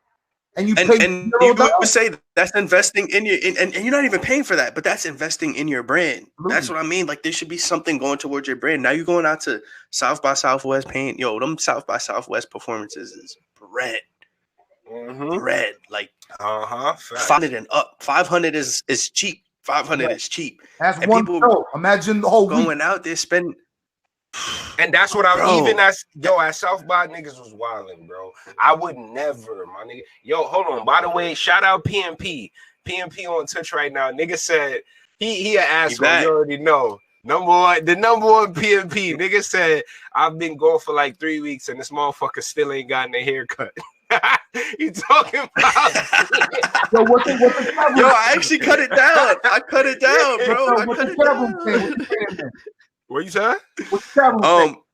And you pay and you would say that's investing in your and you're not even paying for that, but that's investing in your brand. That's what I mean. Like, there should be something going towards your brand. Now you're going out to South by Southwest paying, them South by Southwest performances is bread. Bread. Like 500 and up. 500 is cheap. 500 is cheap. That's and one show. Imagine the whole going out there spending. And that's what I'm even at South by niggas was wilding, bro. I would never, my nigga. Yo, hold on. By the way, shout out PMP. PMP on Twitch right now. Nigga said he an asshole. You already know. The number one PMP. Nigga said I've been going for like 3 weeks and this motherfucker still ain't gotten a haircut. You talking about? Yo, I actually cut it down. I cut it down, bro. I cut it down. What you said?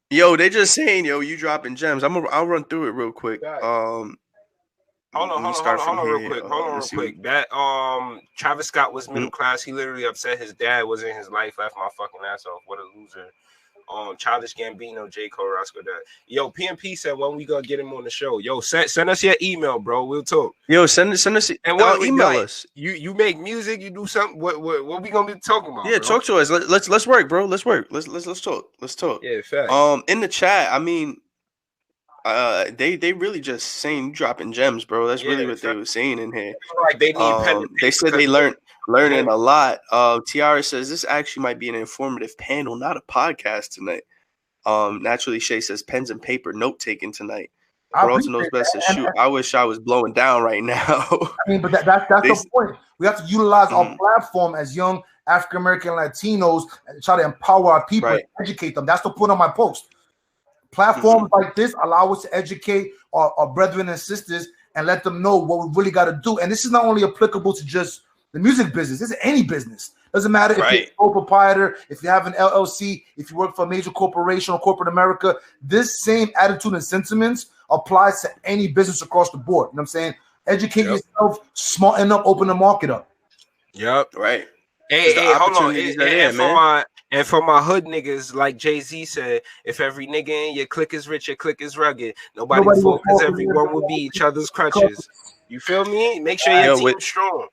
Yo, they just saying, you dropping gems. I'll run through it real quick. Hold on, real quick. That Travis Scott was middle class. He literally upset his dad was in his life, left my fucking ass off. What a loser. Childish Gambino, J. Cole, Roscoe. Yo, PMP said when we gonna get him on the show. Yo, send us your email, bro. We'll talk. Yo, send us and email us. You make music. You do something. What we gonna be talking about? Yeah, bro? Talk to us. Let's work, bro. Let's work. Let's talk. Let's talk. Yeah, fact. In the chat, I mean, they really just saying you dropping gems, bro. That's really what they were saying in here. Like they need they said they learning a lot. Tiara says this actually might be an informative panel, not a podcast tonight. Naturally, Shay says pens and paper, note taking tonight. But also knows best to shoot. I wish I was blowing down right now. I mean, but that's the point. We have to utilize our platform as young African American Latinos and try to empower our people and educate them. That's the point of my post. Platforms like this allow us to educate our brethren and sisters and let them know what we really got to do. And this is not only applicable to just the music business. This is any business. Doesn't matter if you're a sole proprietor, if you have an LLC, if you work for a major corporation or corporate America. This same attitude and sentiments applies to any business across the board. You know what I'm saying? Educate yourself, smarten up, open the market up. Yep. Right. Hey, hold on. And for my hood niggas, like Jay-Z said, if every nigga in your clique is rich, your clique is rugged. Nobody will because everyone will be each other's crutches. You feel me? Make sure your team's strong.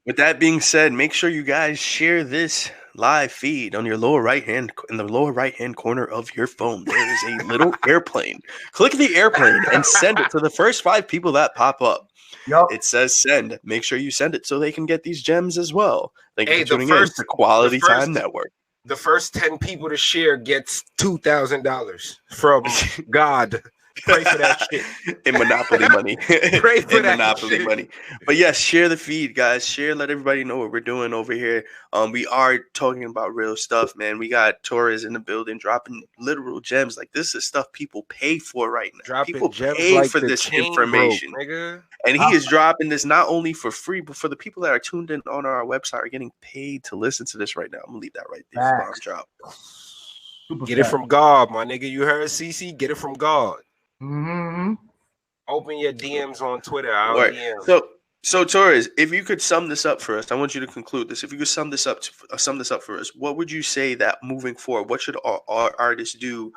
With that being said, make sure you guys share this live feed on your lower right hand, in the lower right hand corner of your phone. There is a little airplane. Click the airplane and send it to the first 5 people that pop up. Yep. It says send. Make sure you send it so they can get these gems as well. Thank you for tuning in to Quality Time Network. The first 10 people to share gets $2,000 from God. Pray for that shit. In Monopoly money. Pray for that Monopoly shit. money. But yes, share the feed, guys. Share, let everybody know what we're doing over here. We are talking about real stuff, man. We got Torres in the building dropping literal gems. Like, this is stuff people pay for right now. Dropping people gems pay like for this information. Broke, nigga. And he is dropping this not only for free, but for the people that are tuned in on our website are getting paid to listen to this right now. I'm gonna leave that right there. Bomb drop. Get it from God, my nigga. You heard CC? Get it from God. Mm-hmm. Open your DMs on Twitter. Right. So Torres, if you could sum this up for us, I want you to conclude this. If you could sum this up for us, what would you say that moving forward, what should our artists do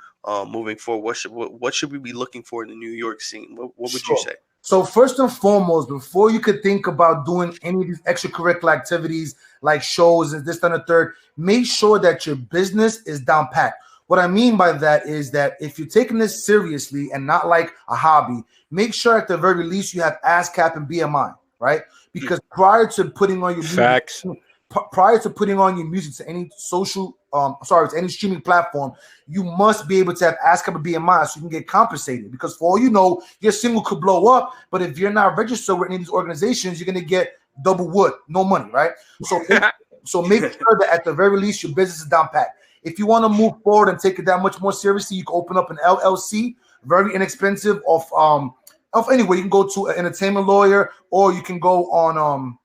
moving forward? What should we be looking for in the New York scene? What would you say? So first and foremost, before you could think about doing any of these extracurricular activities like shows and this and the third, make sure that your business is down pat. What I mean by that is that if you're taking this seriously and not like a hobby, make sure at the very least you have ASCAP and BMI, right? Because prior to putting on your facts, prior to putting on your music to any to any streaming platform, you must be able to have ASCAP and BMI so you can get compensated. Because for all you know, your single could blow up, but if you're not registered with any of these organizations, you're gonna get double wood, no money, right? So make sure that at the very least your business is down pat. If you want to move forward and take it that much more seriously, you can open up an LLC, very inexpensive. Of anywhere, you can go to an entertainment lawyer, or you can go on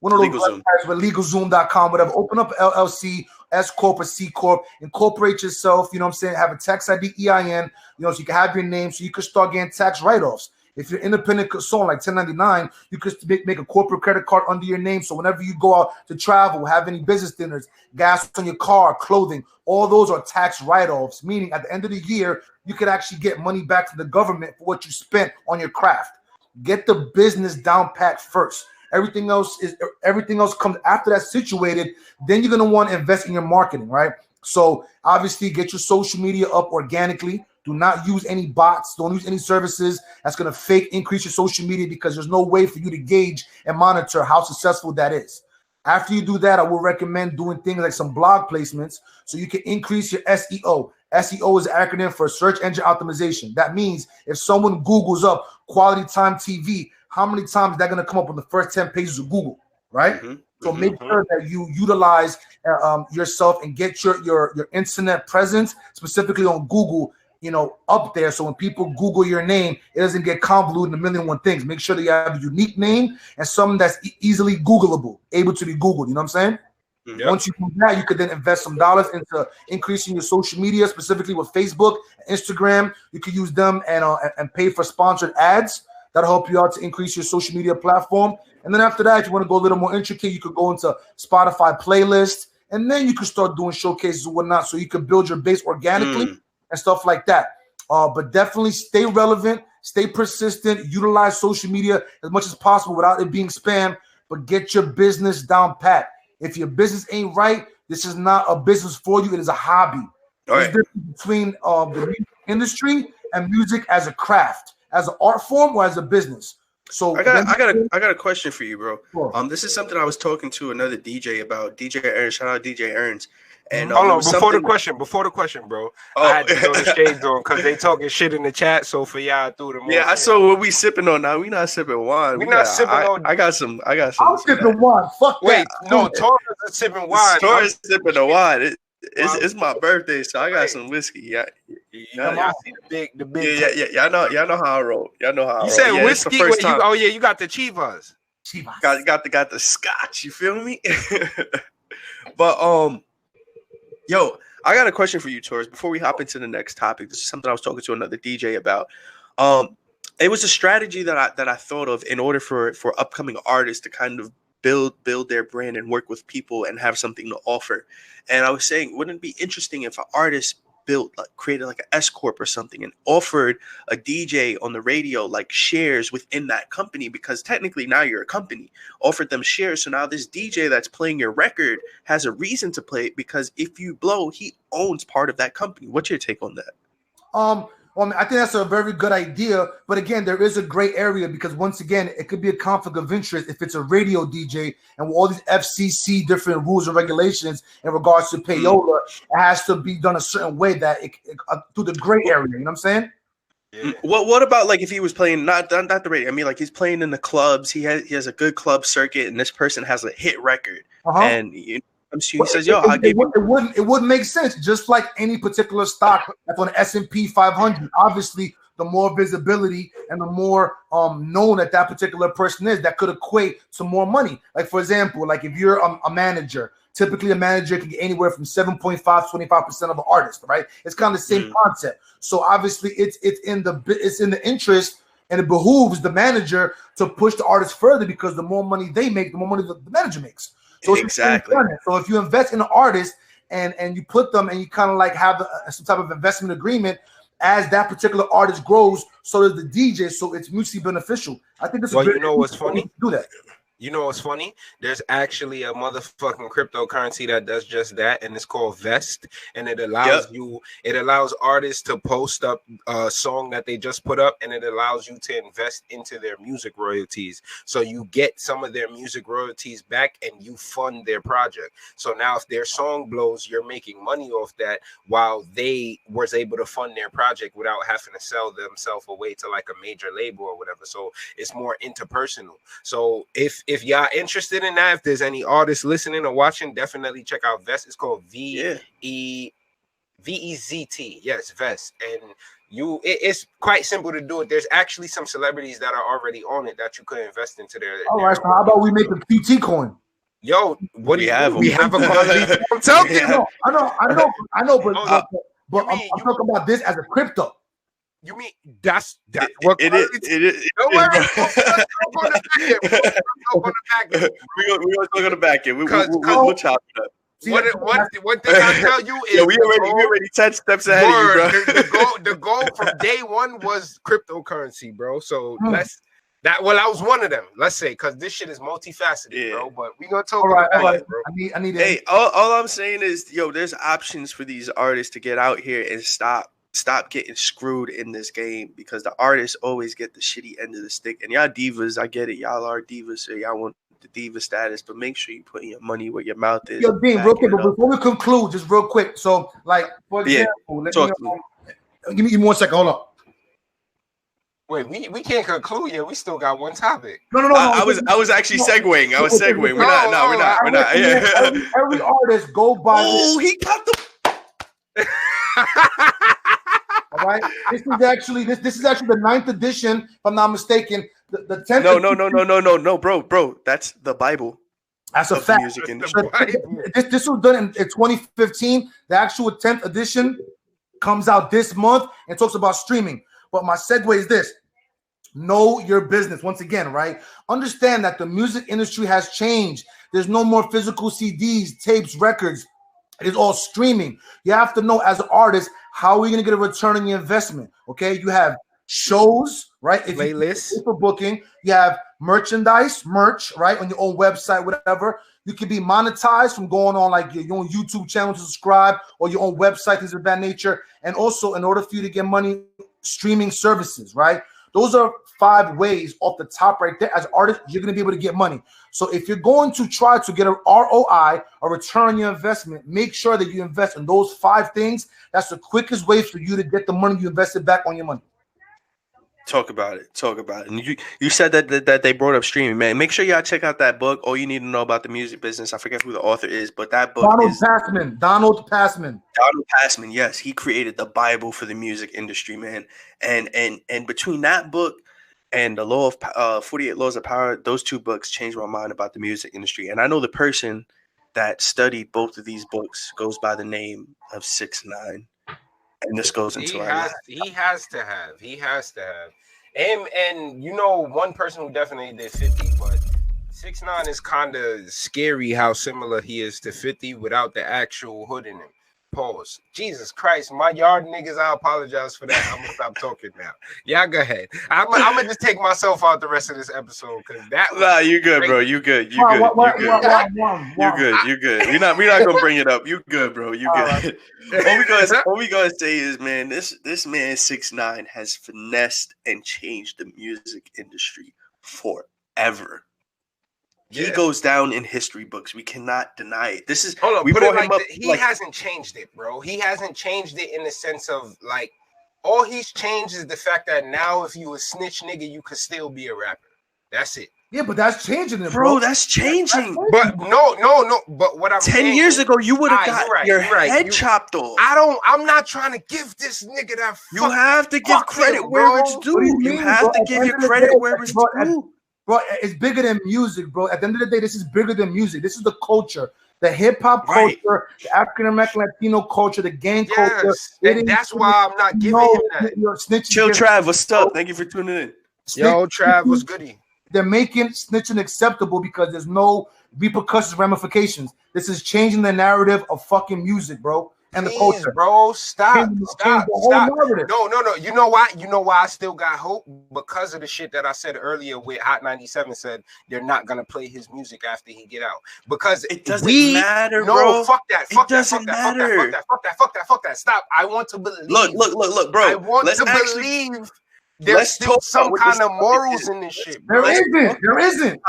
one of those websites with LegalZoom.com, whatever. Open up an LLC, S Corp or C Corp, incorporate yourself. You know what I'm saying? Have a tax ID EIN. You know, so you can have your name, so you can start getting tax write-offs. If you're independent consultant like 1099, you could make a corporate credit card under your name. So whenever you go out to travel, have any business dinners, gas on your car, clothing, all those are tax write-offs, meaning at the end of the year, you could actually get money back to the government for what you spent on your craft. Get the business down pat first. Everything else comes after that's situated. Then you're going to want to invest in your marketing, right? So obviously get your social media up organically. Do not use any bots. Don't use any services that's going to fake increase your social media, because there's no way for you to gauge and monitor how successful that is. After you do that, I will recommend doing things like some blog placements so you can increase your SEO. SEO is an acronym for search engine optimization. That means if someone Googles up Quality Time TV, how many times is that going to come up on the first 10 pages of Google, right? So make sure that you utilize yourself and get your internet presence, specifically on Google, up there. So when people Google your name, it doesn't get convoluted in a million and one things. Make sure that you have a unique name and something that's easily Googleable, able to be Googled. You know what I'm saying? Yep. Once you do that, you could then invest some dollars into increasing your social media, specifically with Facebook, Instagram. You could use them and pay for sponsored ads. That'll help you out to increase your social media platform. And then after that, if you want to go a little more intricate, you could go into Spotify playlists, and then you can start doing showcases and whatnot, so you can build your base organically and stuff like that. But definitely stay relevant, stay persistent, utilize social media as much as possible without it being spam, but get your business down pat. If your business ain't right, this is not a business for you. It is a hobby. There's a difference between the music industry and music as a craft, as an art form, or as a business. So I got a question for you, bro. Sure. This is something I was talking to another DJ about. DJ Ernst, shout out DJ Ernst. And hold on, before the question, bro. I had to throw the shades on because they talking shit in the chat. So for y'all, I threw them. Yeah, I saw what we sipping on now. We not sipping wine. We not sipping on. I got some. I'm sipping wine. Fuck that. Wait, no, Torres is sipping wine. Torres sipping the wine. It's my birthday, so I got some whiskey. Yeah, y'all see the big. Yeah. Y'all know how I roll. Y'all know how I roll. You said whiskey. You got the Chivas. Got the scotch. You feel me? But yo, I got a question for you, Torres. Before we hop into the next topic, this is something I was talking to another DJ about. It was a strategy that I thought of in order for upcoming artists to kind of build their brand and work with people and have something to offer. And I was saying, wouldn't it be interesting if an artist created like an S corp or something and offered a DJ on the radio like shares within that company, because technically now you're a company, offered them shares. So now this DJ that's playing your record has a reason to play it, because if you blow, he owns part of that company. What's your take on that? Well, I think that's a very good idea, but again, there is a gray area, because once again, it could be a conflict of interest if it's a radio DJ, and with all these FCC different rules and regulations in regards to payola, it has to be done a certain way that through the gray area. You know what I'm saying? Yeah. What about like if he was playing not the radio? I mean, like he's playing in the clubs. He has a good club circuit, and this person has a hit record, and he says, "Yo, it wouldn't make sense." Just like any particular stock that's on the S&P 500, obviously, the more visibility and the more known that particular person is, that could equate to more money. Like for example, like if you're a manager, typically a manager can get anywhere from 7.5 to 25% of an artist, right? It's kind of the same concept. So obviously, it's in the interest, and it behooves the manager to push the artist further, because the more money they make, the more money the manager makes. So exactly. So if you invest in an artist and you put them and you kind of like have some type of investment agreement, as that particular artist grows, so does the DJ. So it's mutually beneficial. I think this is you know what's funny? Do that. You know what's funny? There's actually a motherfucking cryptocurrency that does just that, and it's called Vest, and it allows it allows artists to post up a song that they just put up, and it allows you to invest into their music royalties. So you get some of their music royalties back, and you fund their project. So now if their song blows, you're making money off that, while they was able to fund their project without having to sell themselves away to like a major label or whatever. So it's more interpersonal. So if y'all interested in that, if there's any artists listening or watching, definitely check out Vest. It's called V-E-Z-T. Yes, Vest. And it's quite simple to do it. There's actually some celebrities that are already on it that you could invest into their. All right, so how about we make a QT coin? Yo, what do you have? We have a quality. I'm telling you. I know, but I'm talking about this as a crypto. You mean that's what it is? Don't worry. We're gonna talk on the back end. We'll chop it up. One thing I tell you is we already 10 steps ahead of you, bro. The goal from day one was cryptocurrency, bro. So I was one of them. Let's say, because this shit is multifaceted, bro. But we gonna talk about it, bro. I need. Hey, all I'm saying is, there's options for these artists to get out here and stop getting screwed in this game, because the artists always get the shitty end of the stick. And y'all divas, I get it. Y'all are divas, so y'all want the diva status, but make sure you put your money where your mouth is. Yo, Deem, real quick, but before we conclude, just real quick. So, like, for example, give me 1 second. Hold on. Wait, we can't conclude yet. We still got one topic. No. I was actually segueing. We're not. Every artist go by. Oh, he got the. All right. This is actually the 9th edition, if I'm not mistaken. The 10th. No, bro. That's the Bible. That's a fact. Music industry. This was done in 2015. The actual 10th edition comes out this month and talks about streaming. But my segue is this: know your business. Once again, right? Understand that the music industry has changed. There's no more physical CDs, tapes, records. It is all streaming. You have to know, as an artist, how are you going to get a return on your investment? Okay, you have shows, right? If playlists for booking, you have merch, right, on your own website, whatever. You can be monetized from going on like your own YouTube channel to subscribe, or your own website, things of that nature. And also, in order for you to get money, streaming services, right? Those are 5 ways off the top right there. As an artist, you're going to be able to get money. So if you're going to try to get a ROI, a return on your investment, make sure that you invest in those 5 things. That's the quickest way for you to get the money you invested back on your money. Talk about it. And you said that they brought up streaming, man. Make sure y'all check out that book. All you need to know about the music business. I forget who the author is, but that book Donald Passman. Yes, he created the Bible for the music industry, man. And between that book and the Law of 48 Laws of Power, those 2 books changed my mind about the music industry. And I know the person that studied both of these books goes by the name of 6ix9ine. And this goes into he has to have. And one person who definitely did 50, but 6ix9ine is kind of scary how similar he is to 50 without the actual hood in him. Pause. Jesus Christ, my yard niggas, I apologize for that. I'm gonna stop talking now. Yeah, go ahead. I'm gonna just take myself out the rest of this episode because that. Nah, you good, bro. You good. You good. You good. You good. We're not gonna bring it up. You good, bro. You good. What we gonna say is, man, this man 6ix9ine has finessed and changed the music industry forever. He goes down in history books. We cannot deny it. This is we brought him up. He hasn't changed it, bro. He hasn't changed it in the sense of like all he's changed is the fact that now if you a snitch nigga, you could still be a rapper. That's it. Yeah, but that's changing it, bro. That's changing. But no. But what I'm 10 years ago, you would have got your head chopped off. I'm not trying to give this nigga that. You have to give credit where it's due. You have to give your credit where it's due. Bro, it's bigger than music, bro. At the end of the day, this is bigger than music. This is the culture, the hip hop culture, the African American Latino culture, the gang culture. And that's why I'm not giving him that. Chill, Trav. What's up? Thank you for tuning in. Yo, Trav, what's goody? They're making snitching acceptable because there's no repercussions, ramifications. This is changing the narrative of fucking music, bro. And the culture, bro. Stop. No. You know why? You know why I still got hope? Because of the shit that I said earlier with Hot 97 said they're not gonna play his music after he get out. Because it doesn't matter, bro. Fuck that. It doesn't matter. Fuck that. Stop. I want to believe. Look, bro. I want to believe there's still some kind of morals in this shit, bro. There isn't.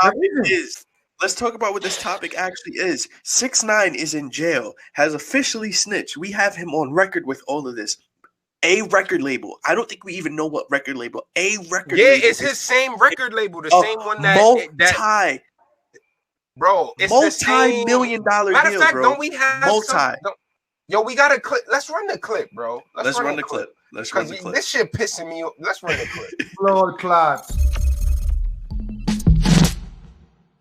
Let's talk about what this topic actually is. 6ix9ine is in jail, has officially snitched. We have him on record with all of this. A record label. I don't think we even know what record label. A record label. Yeah, it's his same record label, the same one that bro, it's multi-million-dollar deal, matter of fact, bro. Don't we have Yo, we got a clip. Let's run the clip, bro. Let's run the clip. This shit pissing me off. Let's run the clip. Lord Clyde.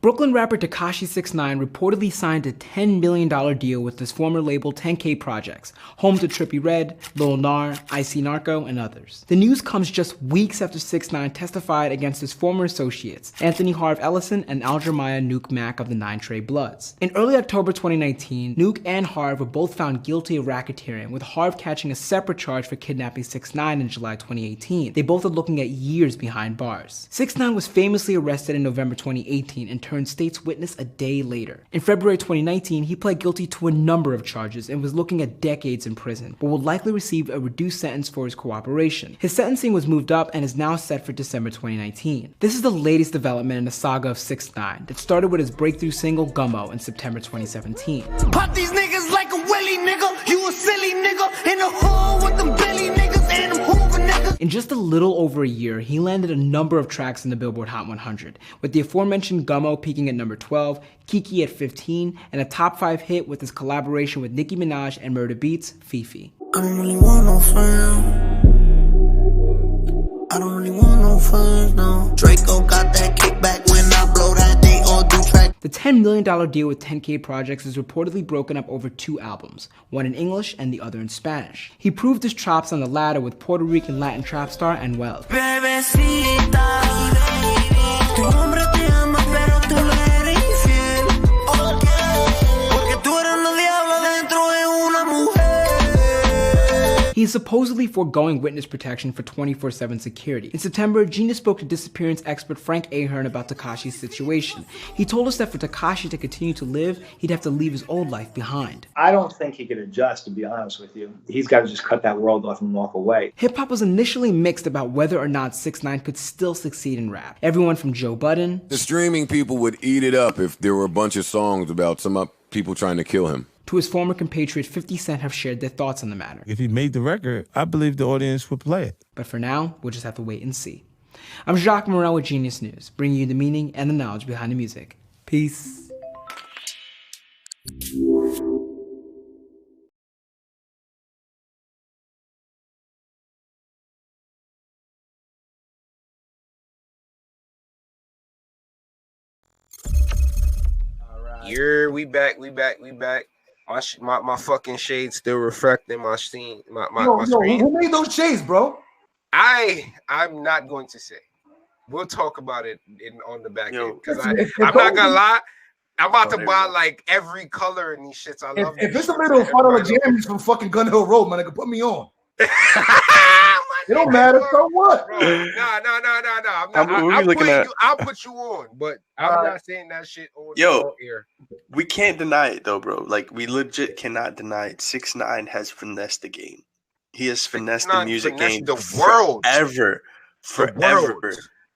Brooklyn rapper Tekashi 6ix9ine reportedly signed a $10 million deal with his former label 10K Projects, home to Trippie Redd, Lil Nar, Icy Narco, and others. The news comes just weeks after 6ix9ine testified against his former associates, Anthony Harv Ellison and Al-Jeremiah Nuke Mack of the 9 Trey Bloods. In early October 2019, Nuke and Harv were both found guilty of racketeering, with Harv catching a separate charge for kidnapping 6ix9ine in July 2018. They both are looking at years behind bars. 6ix9ine was famously arrested in November 2018 and turned state's witness a day later. In February 2019, he pled guilty to a number of charges and was looking at decades in prison, but will likely receive a reduced sentence for his cooperation. His sentencing was moved up and is now set for December 2019. This is the latest development in the saga of 6ix9ine that started with his breakthrough single Gummo in September 2017. Pop these niggas like a willy nigga, you a silly nigga, in the hole with them belly niggas and them hoover niggas. In just a little over a year, he landed a number of tracks in the Billboard Hot 100, with the aforementioned Gummo peaking at number 12, Kiki at 15, and a top 5 hit with his collaboration with Nicki Minaj and Murda Beats, Fifi. I don't really want no friends. I don't really want no friends, no. Draco got that kickback when I blow that, they all do track. The $10 million deal with 10K Projects is reportedly broken up over 2 albums, one in English and the other in Spanish. He proved his chops on the latter with Puerto Rican Latin trap star Anuel. He's supposedly foregoing witness protection for 24/7 security. In September, Gina spoke to disappearance expert Frank Ahern about Tekashi's situation. He told us that for Tekashi to continue to live, he'd have to leave his old life behind. I don't think he could adjust, to be honest with you. He's got to just cut that world off and walk away. Hip-hop was initially mixed about whether or not 6ix9ine could still succeed in rap. Everyone from Joe Budden. The streaming people would eat it up if there were a bunch of songs about some people trying to kill him. To his former compatriot 50 Cent have shared their thoughts on the matter. If he made the record, I believe the audience would play it. But for now, we'll just have to wait and see. I'm Jacques Morel with Genius News, bringing you the meaning and the knowledge behind the music. Peace. Yeah, we back. My fucking shades still reflecting my scene. My screen. Who made those shades, bro? I'm not going to say. We'll talk about it on the back end because I'm not gonna lie. I'm about to buy like every color in these shits. I love. If it's a little $5 jammies from fucking Gun Hill Road, man, they can put me on. It don't matter. So what? No. I'll put you on, but I'm not saying that shit on air. We can't deny it though, bro. Like we legit cannot deny it. 6ix9ine has finessed the game. He has finessed the music game forever.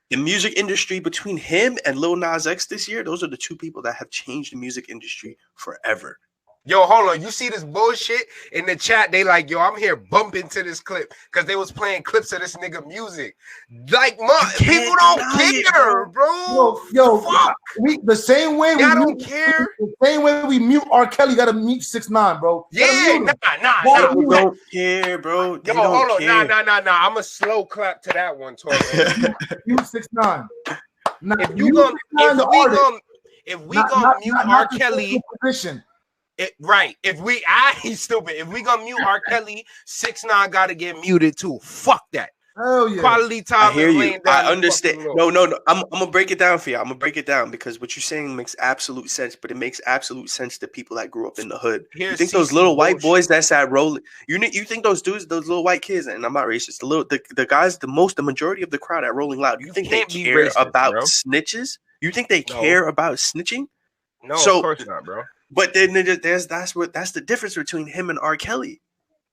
The music industry between him and Lil Nas X this year, those are the two people that have changed the music industry forever. Yo, hold on. You see this bullshit in the chat? They like, yo, I'm here bumping to this clip because they was playing clips of this nigga music. Like, people don't care, bro. Yo, the same way I don't care. The same way we mute R. Kelly, gotta mute 6ix9ine, bro. Yeah, nah. They don't care, bro. They hold on. care. Nah. I'm a slow clap to that one, Torres. Mute 6ix9ine. If we gonna mute R. Kelly. He's stupid. If we gonna mute R. Kelly, 6ix9ine gotta get muted too. Fuck that. Hell yeah. Quality time. I hear you. I understand. No. I'm gonna break it down for you. I'm gonna break it down because what you're saying makes absolute sense, but it makes absolute sense to people that grew up in the hood. You think those little white boys that's at rolling? You think those dudes, those little white kids, and I'm not racist. The guys, the majority of the crowd at Rolling Loud. You think they care about snitches? You think they care about snitching? No, of course not, bro. But then that's the difference between him and R. Kelly.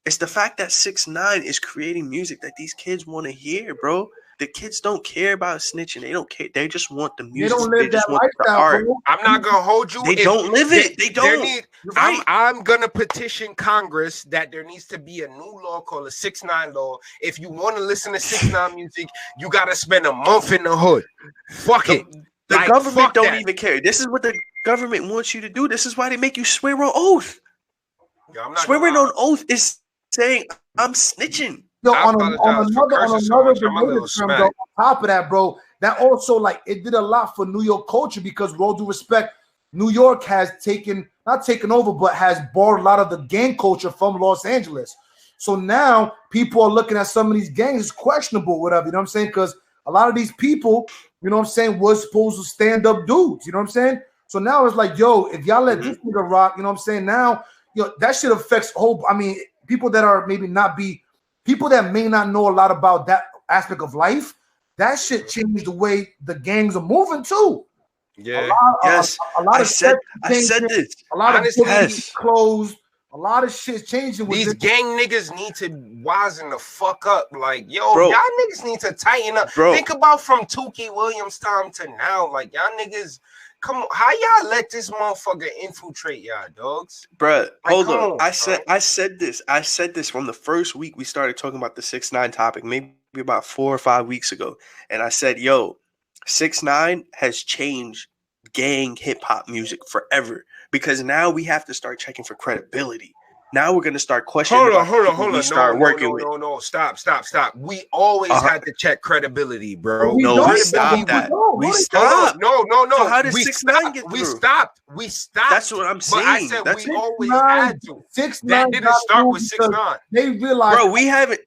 It's the fact that 6ix9ine is creating music that these kids want to hear, bro. The kids don't care about snitching. They don't care. They just want the music. They don't live that lifestyle, art. bro. I'm not gonna hold you. They don't live it. They don't. I'm gonna petition Congress that there needs to be a new law called a 6ix9ine law. If you want to listen to 6ix9ine music, you gotta spend a month in the hood. Fuck it. The government don't even care. This is what the government wants you to do. This is why they make you swear on oath. Swearing on oath is saying I'm snitching. Yo, on another term, though, on top of that, bro, that also like it did a lot for New York culture because, with all due respect, New York has not taken over, but has borrowed a lot of the gang culture from Los Angeles. So now people are looking at some of these gangs as questionable, whatever, you know what I'm saying? Because a lot of these people, you know what I'm saying, was supposed to stand up dudes, you know what I'm saying? So now it's like, yo, if y'all let this nigga rock, you know what I'm saying? Now, yo, that shit affects people that are people that may not know a lot about that aspect of life. That shit changed the way the gangs are moving too. Yeah. A lot of I said this. A lot of businesses closed. A lot of shit's changing. These gang niggas need to wisen the fuck up. Like, yo, y'all niggas need to tighten up. Bro. Think about from Tukey Williams' time to now. Like, y'all niggas, come on. How y'all let this motherfucker infiltrate y'all, dogs? Bruh, hold on. I said this from the first week we started talking about the 6ix9ine topic, maybe about 4 or 5 weeks ago. And I said, yo, 6ix9ine has changed gang hip-hop music forever. Because now we have to start checking for credibility. Now we're gonna start questioning. Hold on. No. Stop. We always had to check credibility, bro. We stopped that. We stopped. No. So how did 6ix9ine get through? We stopped. That's what I'm saying. But I said we always had to. 6ix9ine that didn't start with 6ix9ine. They realized, bro, we haven't.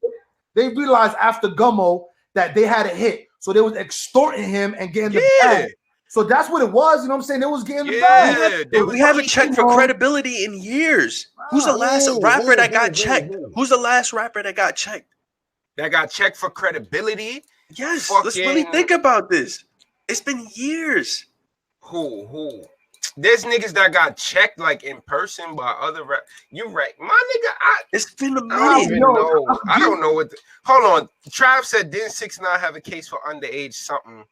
They realized after Gummo that they had a hit, so they was extorting him and getting the bag. So that's what it was, you know what I'm saying? They was getting the bag. We haven't checked for credibility in years. Who's the last rapper that got checked? Who's the last rapper that got checked? That got checked for credibility? Yes. Let's really think about this. It's been years. Who? There's niggas that got checked like in person by other rap. You're right, my nigga. It's been a minute. I don't know what. Hold on. Trav said, didn't 6ix9ine have a case for underage something?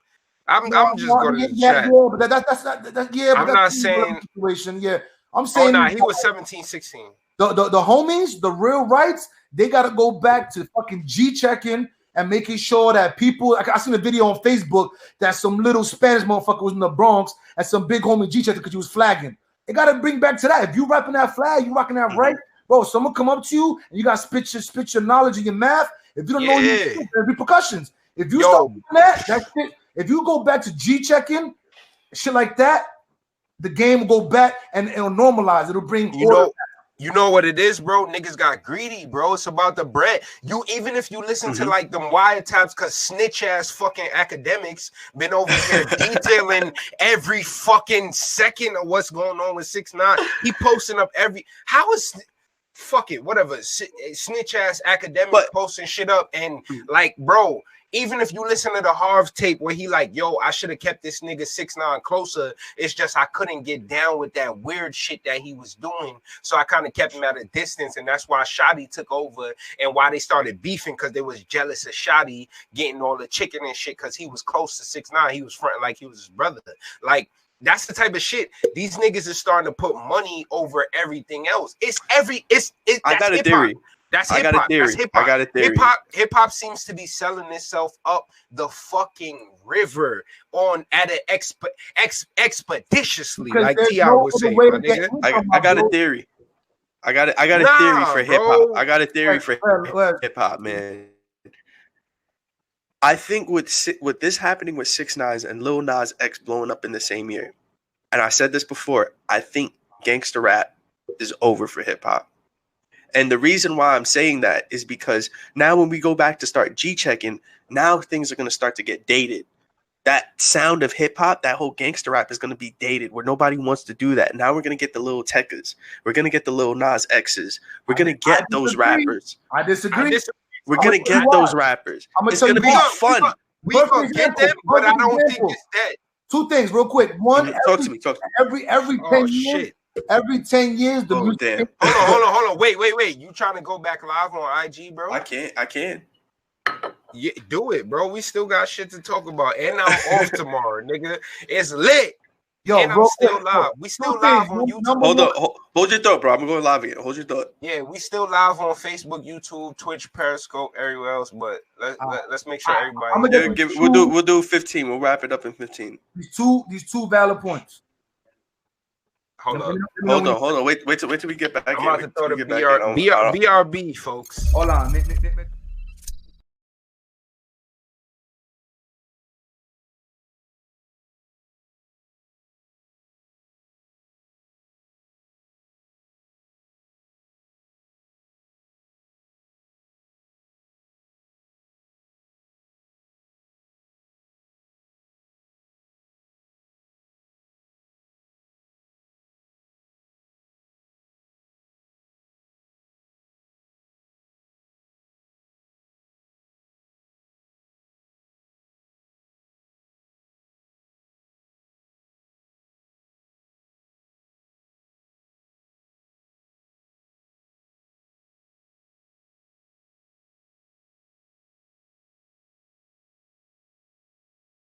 I'm just going to chat. But that's not. I'm not saying situation. Yeah, I'm saying. He was 17, 16. The homies, the real rights, they got to go back to fucking G-checking and making sure that people. I seen a video on Facebook that some little Spanish motherfucker was in the Bronx and some big homie G-checked because he was flagging. They got to bring back to that. If you rapping that flag, you rocking that right, bro. Someone come up to you and you got to spit your knowledge and your math. If you don't know, there's repercussions. If you start doing that shit. If you go back to G-checking, shit like that, the game will go back and it'll normalize. It'll bring order. You know what it is, bro? Niggas got greedy, bro. It's about the bread. You even if you listen to like them wiretaps, cause snitch ass fucking academics been over here detailing every fucking second of what's going on with 6ix9ine. He posting up how is fuck it, whatever. Snitch ass academic posting shit up and like, bro. Even if you listen to the Harv tape where he like, yo, I should have kept this nigga 6ix9ine closer. It's just I couldn't get down with that weird shit that he was doing. So I kind of kept him at a distance. And that's why Shotty took over and why they started beefing, because they was jealous of Shotty getting all the chicken and shit because he was close to 6ix9ine. He was fronting like he was his brother. Like, that's the type of shit. These niggas is starting to put money over everything else. I got a theory. That's hip hop. I got a theory. Hip hop seems to be selling itself up the fucking river at an expeditiously, because like T.I. was saying. I got a theory. I got a theory for hip hop. I got a theory for hip hop, man. I think with this happening with 6ix9ine and Lil Nas X blowing up in the same year, and I said this before, I think gangster rap is over for hip hop. And the reason why I'm saying that is because now when we go back to start G-checking, now things are going to start to get dated. That sound of hip hop, that whole gangster rap is going to be dated where nobody wants to do that. Now we're going to get the Lil Tecas. We're going to get the Lil Nas X's. We're going to get those rappers. I disagree. We're going to get those rappers. It's going to be fun. We going to get them, but I don't think it's that. Two things real quick. One, talk to me. Every 10 years. Every 10 years, the music. Hold on. Wait. You trying to go back live on IG, bro? I can. Yeah, do it, bro. We still got shit to talk about. And I'm off tomorrow, nigga. It's lit. Yo, and I'm still live. We still live on YouTube. Hold your thought, bro. I'm going live again. Hold your thought. Yeah, we still live on Facebook, YouTube, Twitch, Periscope, everywhere else. But let's make sure everybody. We'll do 15. We'll wrap it up in 15. These two valid points. Hold on. Wait till we get back. I'm about to throw the BRB, folks. Hold on.